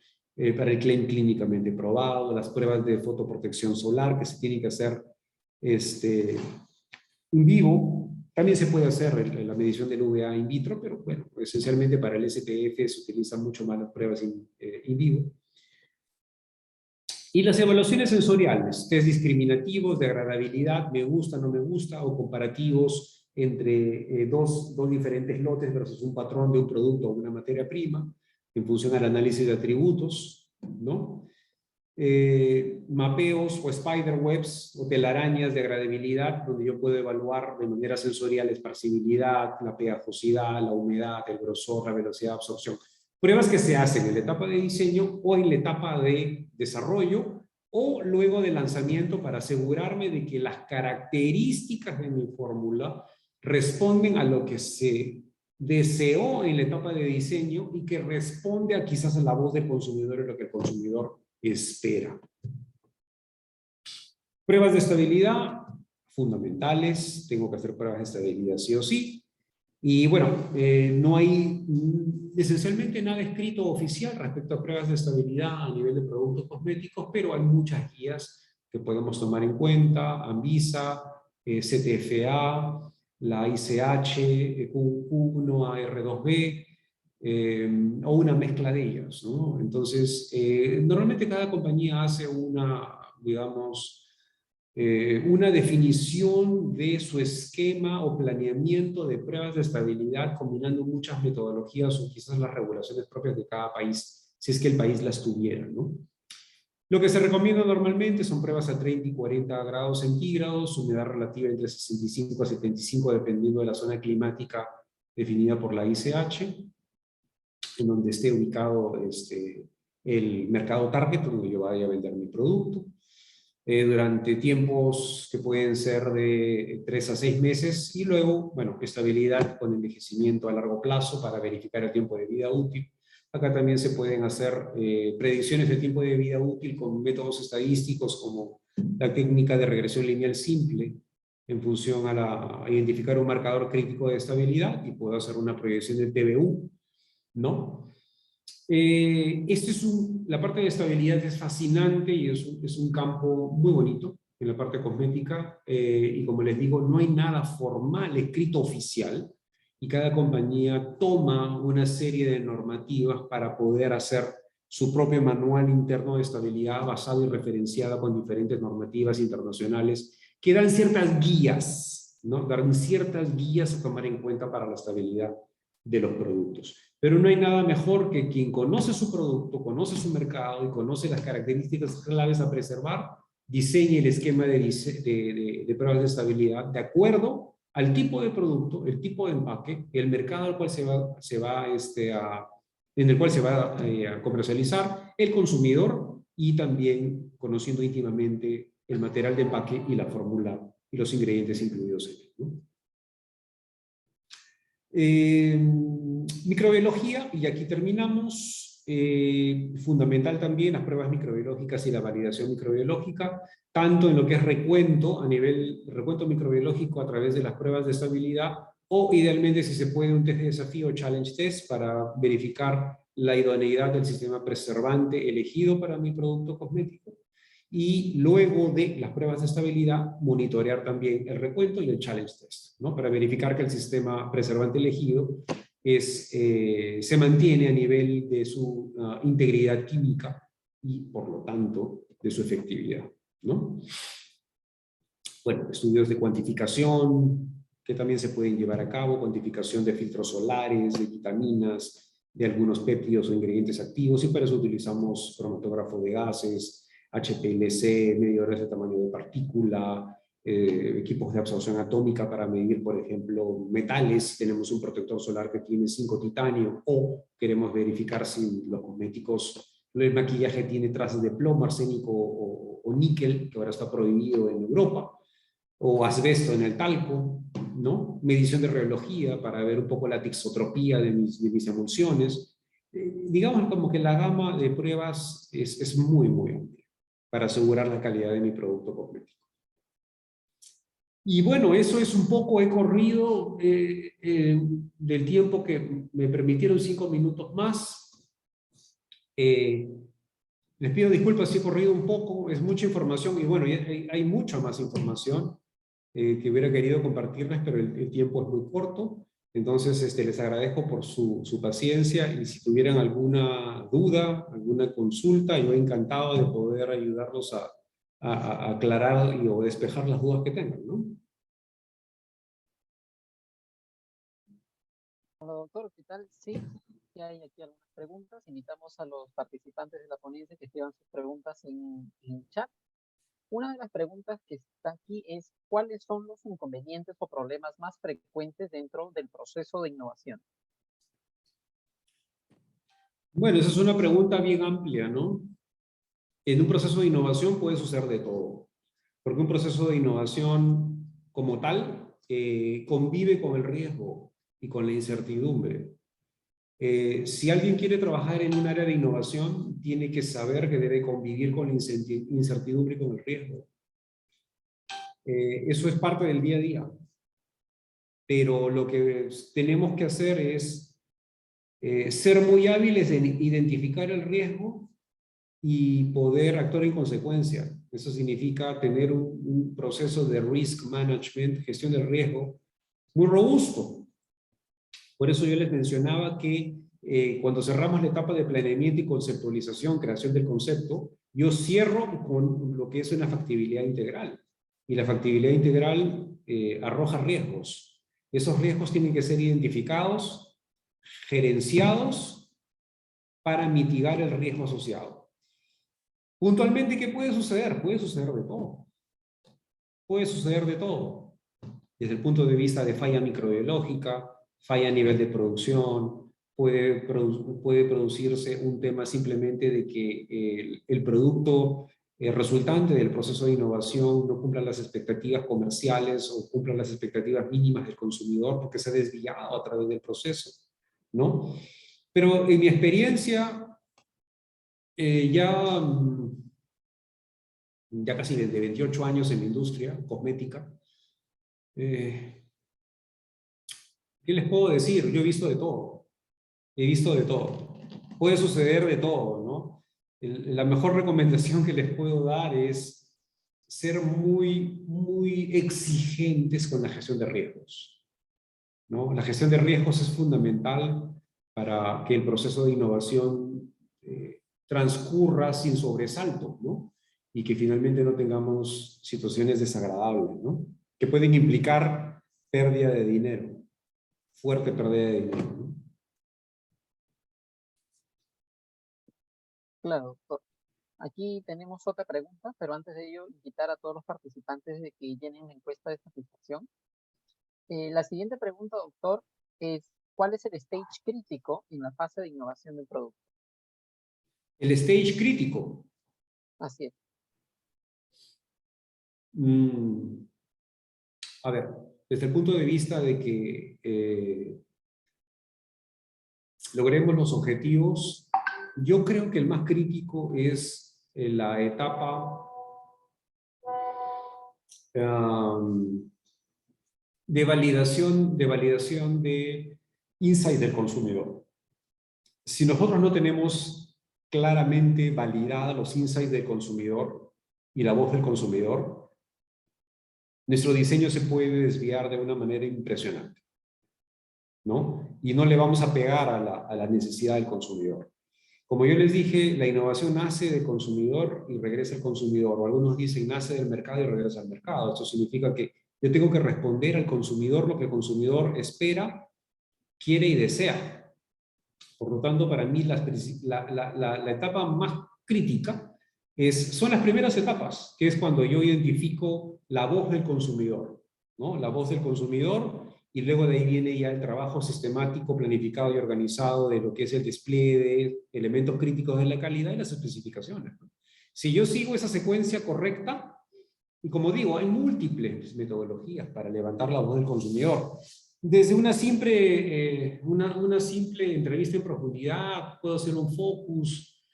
para el claim clínicamente probado, las pruebas de fotoprotección solar que se tienen que hacer in vivo, También se puede hacer la medición del UVA in vitro, pero bueno, esencialmente para el SPF se utilizan mucho más las pruebas in vivo. Y las evaluaciones sensoriales, test discriminativos, de agradabilidad, me gusta, no me gusta, o comparativos entre dos diferentes lotes versus un patrón de un producto o una materia prima, en función al análisis de atributos, ¿no? Mapeos o spiderwebs o telarañas de agradabilidad, donde yo puedo evaluar de manera sensorial la esparcibilidad, la pegajosidad, la humedad, el grosor, la velocidad de absorción. Pruebas que se hacen en la etapa de diseño o en la etapa de desarrollo o luego de lanzamiento para asegurarme de que las características de mi fórmula responden a lo que se deseó en la etapa de diseño y que responde a quizás a la voz del consumidor y lo que el consumidor espera. Pruebas de estabilidad fundamentales, tengo que hacer pruebas de estabilidad sí o sí. Y bueno, no hay esencialmente nada escrito oficial respecto a pruebas de estabilidad a nivel de productos cosméticos, pero hay muchas guías que podemos tomar en cuenta: ANVISA, CTFA, la ICH, Q1, AR2B, o una mezcla de ellas, ¿no? Entonces, normalmente cada compañía hace una, digamos, una definición de su esquema o planeamiento de pruebas de estabilidad, combinando muchas metodologías o quizás las regulaciones propias de cada país, si es que el país las tuviera, ¿no? Lo que se recomienda normalmente son pruebas a 30 y 40 grados centígrados, humedad relativa entre 65 a 75, dependiendo de la zona climática definida por la ICH, en donde esté ubicado el mercado target, donde yo vaya a vender mi producto. Durante tiempos que pueden ser de 3 a 6 meses, y luego, bueno, estabilidad con envejecimiento a largo plazo para verificar el tiempo de vida útil. Acá también se pueden hacer predicciones de tiempo de vida útil con métodos estadísticos como la técnica de regresión lineal simple, en función a identificar un marcador crítico de estabilidad, y puedo hacer una proyección de TBU, ¿no? La parte de estabilidad es fascinante y es un campo muy bonito en la parte cosmética, y como les digo, no hay nada formal, escrito oficial, y cada compañía toma una serie de normativas para poder hacer su propio manual interno de estabilidad basado y referenciada con diferentes normativas internacionales que dan ciertas guías, ¿no? Dan ciertas guías a tomar en cuenta para la estabilidad de los productos. Pero no hay nada mejor que quien conoce su producto, conoce su mercado y conoce las características claves a preservar, diseñe el esquema de pruebas de estabilidad de acuerdo al tipo de producto, el tipo de empaque, el mercado al cual en el cual se va a comercializar, el consumidor, y también conociendo íntimamente el material de empaque y la fórmula y los ingredientes incluidos en él, ¿no? Microbiología, y aquí terminamos. Fundamental también las pruebas microbiológicas y la validación microbiológica, tanto en lo que es recuento, a nivel recuento microbiológico a través de las pruebas de estabilidad, o idealmente, si se puede, un test de desafío, challenge test, para verificar la idoneidad del sistema preservante elegido para mi producto cosmético. Y luego de las pruebas de estabilidad, monitorear también el recuento y el challenge test, ¿no? Para verificar que el sistema preservante elegido se mantiene a nivel de su integridad química y, por lo tanto, de su efectividad, ¿no? Bueno, estudios de cuantificación que también se pueden llevar a cabo, cuantificación de filtros solares, de vitaminas, de algunos péptidos o ingredientes activos, y para eso utilizamos cromatógrafo de gases, HPLC, medidores de tamaño de partícula, equipos de absorción atómica para medir, por ejemplo, metales. Tenemos un protector solar que tiene 5 titanio, o queremos verificar si los cosméticos, el maquillaje tiene trazas de plomo, arsénico o níquel, que ahora está prohibido en Europa, o asbesto en el talco, ¿no? Medición de rheología para ver un poco la tixotropía de mis emulsiones. Digamos como que la gama de pruebas es muy, muy amplia para asegurar la calidad de mi producto cosmético. Y bueno, eso es un poco, he corrido del tiempo que me permitieron 5 minutos más. Les pido disculpas si he corrido un poco, es mucha información, y bueno, hay mucha más información. que hubiera querido compartirles, pero el tiempo es muy corto. Entonces, les agradezco por su paciencia, y si tuvieran alguna duda, alguna consulta, yo encantado de poder ayudarlos a aclarar o despejar las dudas que tengan, ¿no? Hola, doctor, ¿qué tal? Sí, ya hay aquí algunas preguntas. Invitamos a los participantes de la ponencia que escriban sus preguntas en chat. Una de las preguntas que está aquí es, ¿cuáles son los inconvenientes o problemas más frecuentes dentro del proceso de innovación? Bueno, esa es una pregunta bien amplia, ¿no? En un proceso de innovación puede suceder de todo, porque un proceso de innovación como tal convive con el riesgo y con la incertidumbre. Si alguien quiere trabajar en un área de innovación, tiene que saber que debe convivir con la incertidumbre y con el riesgo. Eso es parte del día a día. Pero lo que tenemos que hacer es ser muy hábiles en identificar el riesgo y poder actuar en consecuencia. Eso significa tener un proceso de risk management, gestión del riesgo, muy robusto. Por eso yo les mencionaba que cuando cerramos la etapa de planeamiento y conceptualización, creación del concepto, yo cierro con lo que es una factibilidad integral. Y la factibilidad integral arroja riesgos. Esos riesgos tienen que ser identificados, gerenciados, para mitigar el riesgo asociado. Puntualmente, ¿qué puede suceder? Puede suceder de todo. Puede suceder de todo. Desde el punto de vista de falla microbiológica, falla a nivel de producción, puede producirse un tema simplemente de que el producto resultante del proceso de innovación no cumpla las expectativas comerciales o cumpla las expectativas mínimas del consumidor porque se ha desviado a través del proceso, ¿no? Pero en mi experiencia, ya casi de 28 años en la industria cosmética, ¿qué les puedo decir? Yo he visto de todo. He visto de todo. Puede suceder de todo, ¿no? La mejor recomendación que les puedo dar es ser muy, muy exigentes con la gestión de riesgos, ¿no? La gestión de riesgos es fundamental para que el proceso de innovación transcurra sin sobresalto, ¿no? Y que finalmente no tengamos situaciones desagradables, ¿no? Que pueden implicar pérdida de dinero, fuerte pérdida de dinero, ¿no? Claro, doctor. Aquí tenemos otra pregunta, pero antes de ello, invitar a todos los participantes de que llenen la encuesta de satisfacción. La siguiente pregunta, doctor, es ¿cuál es el stage crítico en la fase de innovación del producto? El stage crítico. Así es. A ver, desde el punto de vista de que logremos los objetivos, yo creo que el más crítico es la etapa de validación de insight del consumidor. Si nosotros no tenemos claramente validados los insights del consumidor y la voz del consumidor, nuestro diseño se puede desviar de una manera impresionante, ¿no? Y no le vamos a pegar a la necesidad del consumidor. Como yo les dije, la innovación nace del consumidor y regresa al consumidor, o algunos dicen nace del mercado y regresa al mercado. Esto significa que yo tengo que responder al consumidor lo que el consumidor espera, quiere y desea. Por lo tanto, para mí la etapa más crítica son las primeras etapas, que es cuando yo identifico la voz del consumidor, ¿no? La voz del consumidor, y luego de ahí viene ya el trabajo sistemático, planificado y organizado de lo que es el despliegue de elementos críticos de la calidad y las especificaciones, ¿no? Si yo sigo esa secuencia correcta, y como digo, hay múltiples metodologías para levantar la voz del consumidor. Desde una simple entrevista en profundidad, puedo hacer un focus,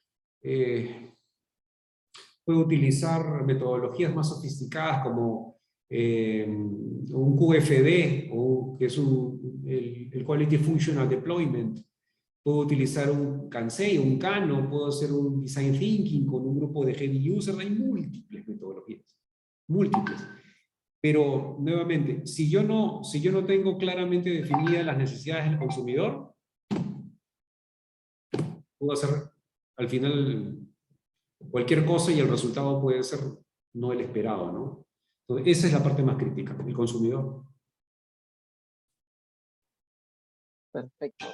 puedo utilizar metodologías más sofisticadas como un QFD, que es el Quality Functional Deployment. Puedo utilizar un Kansei, un Kano, puedo hacer un Design Thinking con un grupo de heavy users. Hay múltiples metodologías, múltiples. Pero, nuevamente, si yo no tengo claramente definidas las necesidades del consumidor, puedo hacer al final cualquier cosa y el resultado puede ser no el esperado, ¿no? Entonces, esa es la parte más crítica, el consumidor. Perfecto.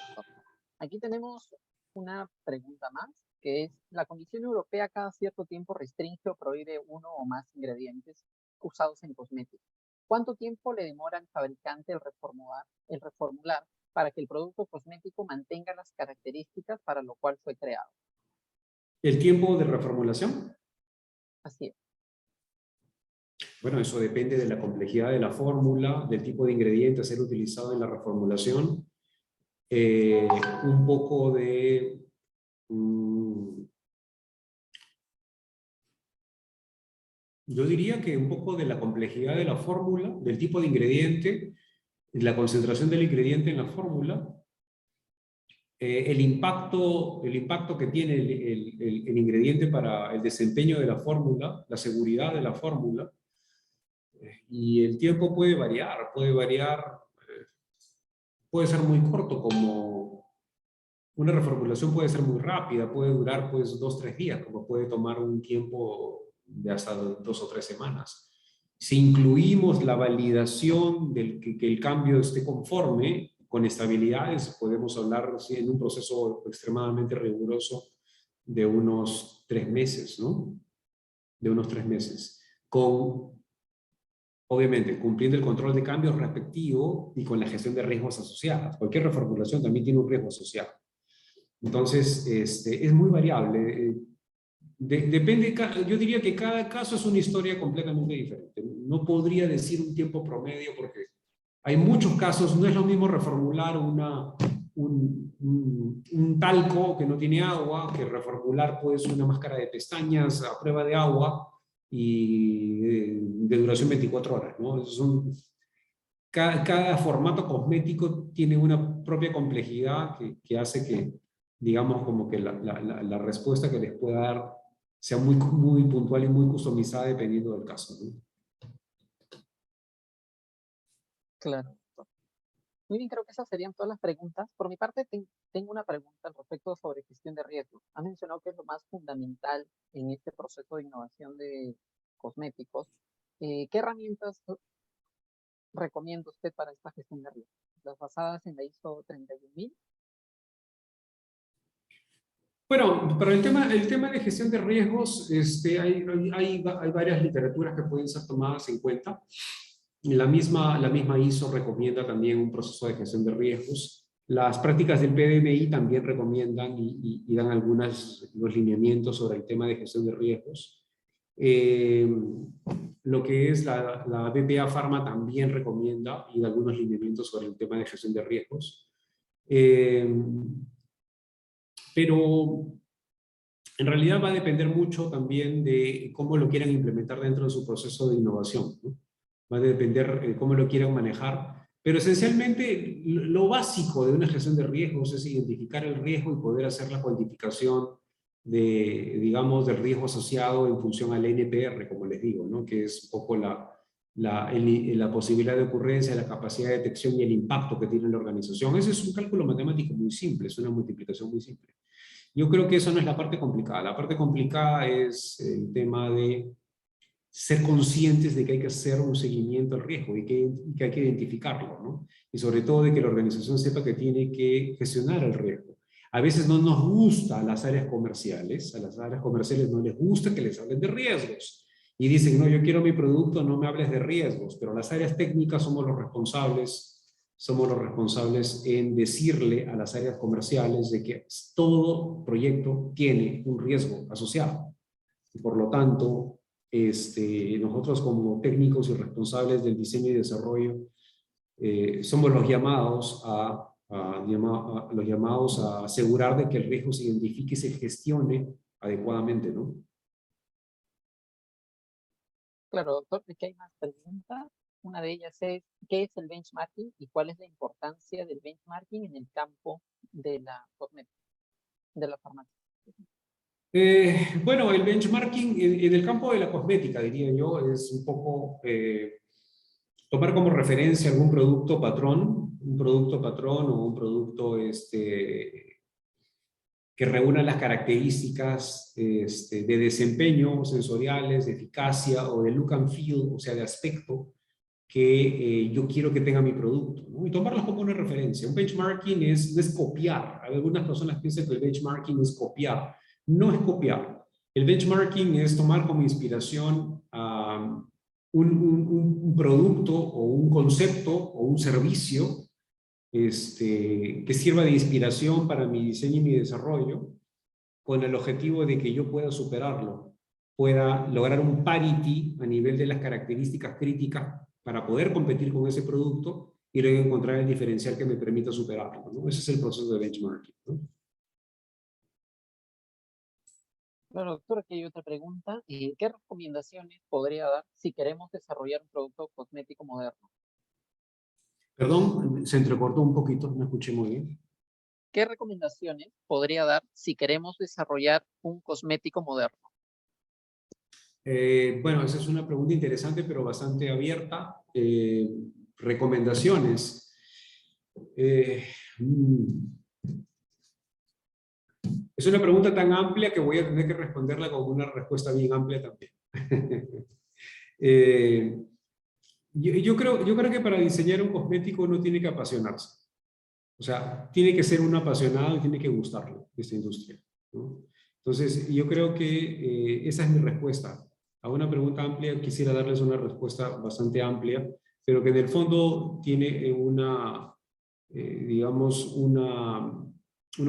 Aquí tenemos una pregunta más, que es, la Comisión Europea cada cierto tiempo restringe o prohíbe uno o más ingredientes usados en cosméticos. ¿Cuánto tiempo le demora al fabricante el reformular para que el producto cosmético mantenga las características para lo cual fue creado? ¿El tiempo de reformulación? Así es. Bueno, eso depende de la complejidad de la fórmula, del tipo de ingrediente a ser utilizado en la reformulación, un poco de... yo diría que un poco de la complejidad de la fórmula, del tipo de ingrediente, la concentración del ingrediente en la fórmula, el impacto que tiene el ingrediente para el desempeño de la fórmula, la seguridad de la fórmula, y el tiempo puede variar, puede ser muy corto, como una reformulación puede ser muy rápida, puede durar pues 2 o 3 días, como puede tomar un tiempo de hasta 2 o 3 semanas. Si incluimos la validación del que el cambio esté conforme, con estabilidades, podemos hablar sí, en un proceso extremadamente riguroso de unos 3 meses, ¿no? De unos 3 meses. Obviamente, cumpliendo el control de cambios respectivo y con la gestión de riesgos asociados. Cualquier reformulación también tiene un riesgo asociado. Entonces, es muy variable. Depende, yo diría que cada caso es una historia completamente diferente. No podría decir un tiempo promedio porque hay muchos casos, no es lo mismo reformular un talco que no tiene agua, que reformular pues una máscara de pestañas a prueba de agua y de duración 24 horas, ¿no? Cada formato cosmético tiene una propia complejidad que hace que, digamos, como que la respuesta que les pueda dar sea muy, muy puntual y muy customizada dependiendo del caso, ¿no? Claro. Muy bien, creo que esas serían todas las preguntas. Por mi parte, tengo una pregunta al respecto sobre gestión de riesgos. Ha mencionado que es lo más fundamental en este proceso de innovación de cosméticos. ¿Qué herramientas recomienda usted para esta gestión de riesgos? ¿Las basadas en la ISO 31000? Bueno, para el tema de gestión de riesgos, hay varias literaturas que pueden ser tomadas en cuenta. La misma ISO recomienda también un proceso de gestión de riesgos. Las prácticas del PDMI también recomiendan y dan los lineamientos sobre el tema de gestión de riesgos. Lo que es la BPA Pharma también recomienda y da algunos lineamientos sobre el tema de gestión de riesgos. Pero en realidad va a depender mucho también de cómo lo quieran implementar dentro de su proceso de innovación, ¿no? Va a depender de cómo lo quieran manejar. Pero esencialmente lo básico de una gestión de riesgos es identificar el riesgo y poder hacer la cuantificación digamos, del riesgo asociado en función al NPR, como les digo, ¿no? Que es un poco la posibilidad de ocurrencia, la capacidad de detección y el impacto que tiene la organización. Ese es un cálculo matemático muy simple, es una multiplicación muy simple. Yo creo que eso no es la parte complicada. La parte complicada es el tema de ser conscientes de que hay que hacer un seguimiento al riesgo y que hay que identificarlo, ¿no? Y sobre todo de que la organización sepa que tiene que gestionar el riesgo. A veces no nos gusta a las áreas comerciales no les gusta que les hablen de riesgos. Y dicen, no, yo quiero mi producto, no me hables de riesgos, pero las áreas técnicas somos los responsables en decirle a las áreas comerciales de que todo proyecto tiene un riesgo asociado. Y por lo tanto, nosotros como técnicos y responsables del diseño y desarrollo somos los llamados a asegurar de que el riesgo se identifique y se gestione adecuadamente, ¿no? Claro, doctor, aquí hay más preguntas. Una de ellas es, ¿qué es el benchmarking y cuál es la importancia del benchmarking en el campo de la cosmética, de la farmacia? Bueno, el benchmarking en el campo de la cosmética, diría yo, es un poco tomar como referencia algún producto patrón, o un producto que reúna las características de desempeño sensoriales, de eficacia o de look and feel, o sea, de aspecto que yo quiero que tenga mi producto, ¿no? Y tomarlos como una referencia. Un benchmarking no es copiar. Algunas personas piensan que el benchmarking es copiar. No es copiar. El benchmarking es tomar como inspiración un producto o un concepto o un servicio que sirva de inspiración para mi diseño y mi desarrollo, con el objetivo de que yo pueda superarlo, pueda lograr un parity a nivel de las características críticas para poder competir con ese producto y luego encontrar el diferencial que me permita superarlo, ¿no? Ese es el proceso de benchmarking, ¿no? Bueno, doctor, aquí hay otra pregunta. ¿Qué recomendaciones podría dar si queremos desarrollar un producto cosmético moderno? Perdón, se entrecortó un poquito, no escuché muy bien. ¿Qué recomendaciones podría dar si queremos desarrollar un cosmético moderno? Bueno, esa es una pregunta interesante, pero bastante abierta. Recomendaciones. Mm, Es una pregunta tan amplia que voy a tener que responderla con una respuesta bien amplia también. Eh, yo creo que para diseñar un cosmético uno tiene que apasionarse. O sea, tiene que ser un apasionado y tiene que gustarle esta industria, ¿no? Entonces, yo creo que esa es mi respuesta. A una pregunta amplia quisiera darles una respuesta bastante amplia, pero que en el fondo tiene digamos, un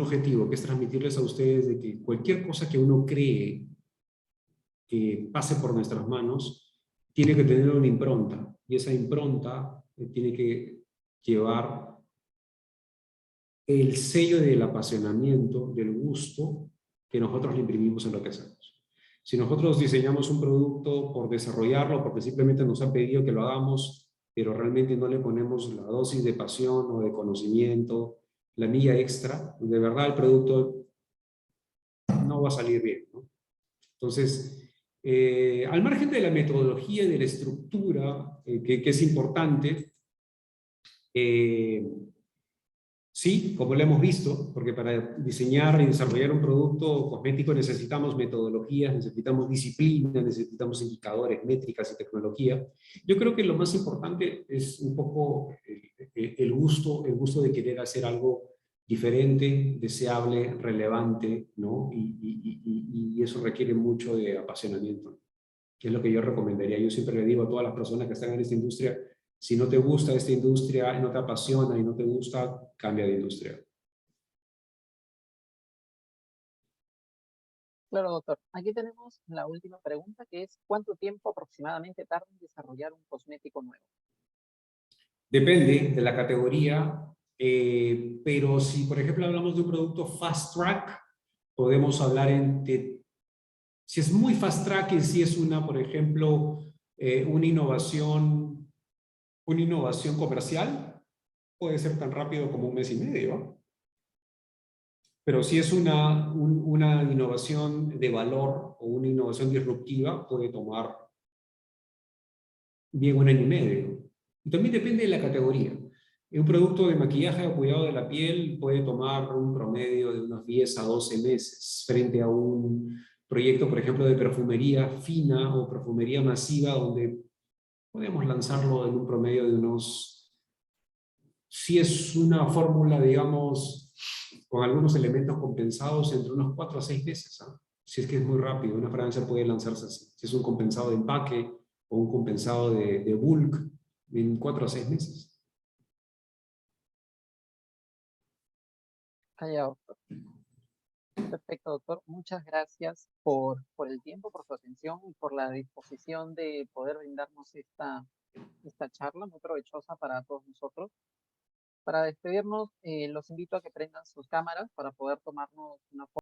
objetivo, que es transmitirles a ustedes de que cualquier cosa que uno cree que pase por nuestras manos, tiene que tener una impronta, y esa impronta tiene que llevar el sello del apasionamiento, del gusto que nosotros le imprimimos en lo que hacemos. Si nosotros diseñamos un producto por desarrollarlo, porque simplemente nos han pedido que lo hagamos, pero realmente no le ponemos la dosis de pasión o de conocimiento, la milla extra, de verdad el producto no va a salir bien, ¿no? Entonces, al margen de la metodología y de la estructura, que es importante, sí, como lo hemos visto, porque para diseñar y desarrollar un producto cosmético necesitamos metodologías, necesitamos disciplina, necesitamos indicadores, métricas y tecnología. Yo creo que lo más importante es un poco el gusto de querer hacer algo diferente, deseable, relevante, ¿no? Y eso requiere mucho de apasionamiento, que es lo que yo recomendaría. Yo siempre le digo a todas las personas que están en esta industria: si no te gusta esta industria, no te apasiona y no te gusta, cambia de industria. Claro, doctor. Aquí tenemos la última pregunta, que es ¿cuánto tiempo aproximadamente tarda en desarrollar un cosmético nuevo? Depende de la categoría, pero si por ejemplo hablamos de un producto fast track, podemos hablar si es muy fast track y si es por ejemplo, una innovación comercial, puede ser tan rápido como un mes y medio, ¿no? Pero si es una innovación de valor o una innovación disruptiva, puede tomar bien un año y medio. Y también depende de la categoría. Un producto de maquillaje o cuidado de la piel puede tomar un promedio de unos 10 a 12 meses, frente a un proyecto, por ejemplo, de perfumería fina o perfumería masiva, donde podemos lanzarlo en un promedio de si es una fórmula, digamos, con algunos elementos compensados, entre unos 4 a 6 meses, ¿ah? Si es que es muy rápido, una fragancia puede lanzarse así. Si es un compensado de empaque o un compensado de bulk, en 4 a 6 meses. Ah, ya, doctor. Perfecto, doctor. Muchas gracias por el tiempo, por su atención y por la disposición de poder brindarnos esta charla muy provechosa para todos nosotros. Para despedirnos, los invito a que prendan sus cámaras para poder tomarnos una foto.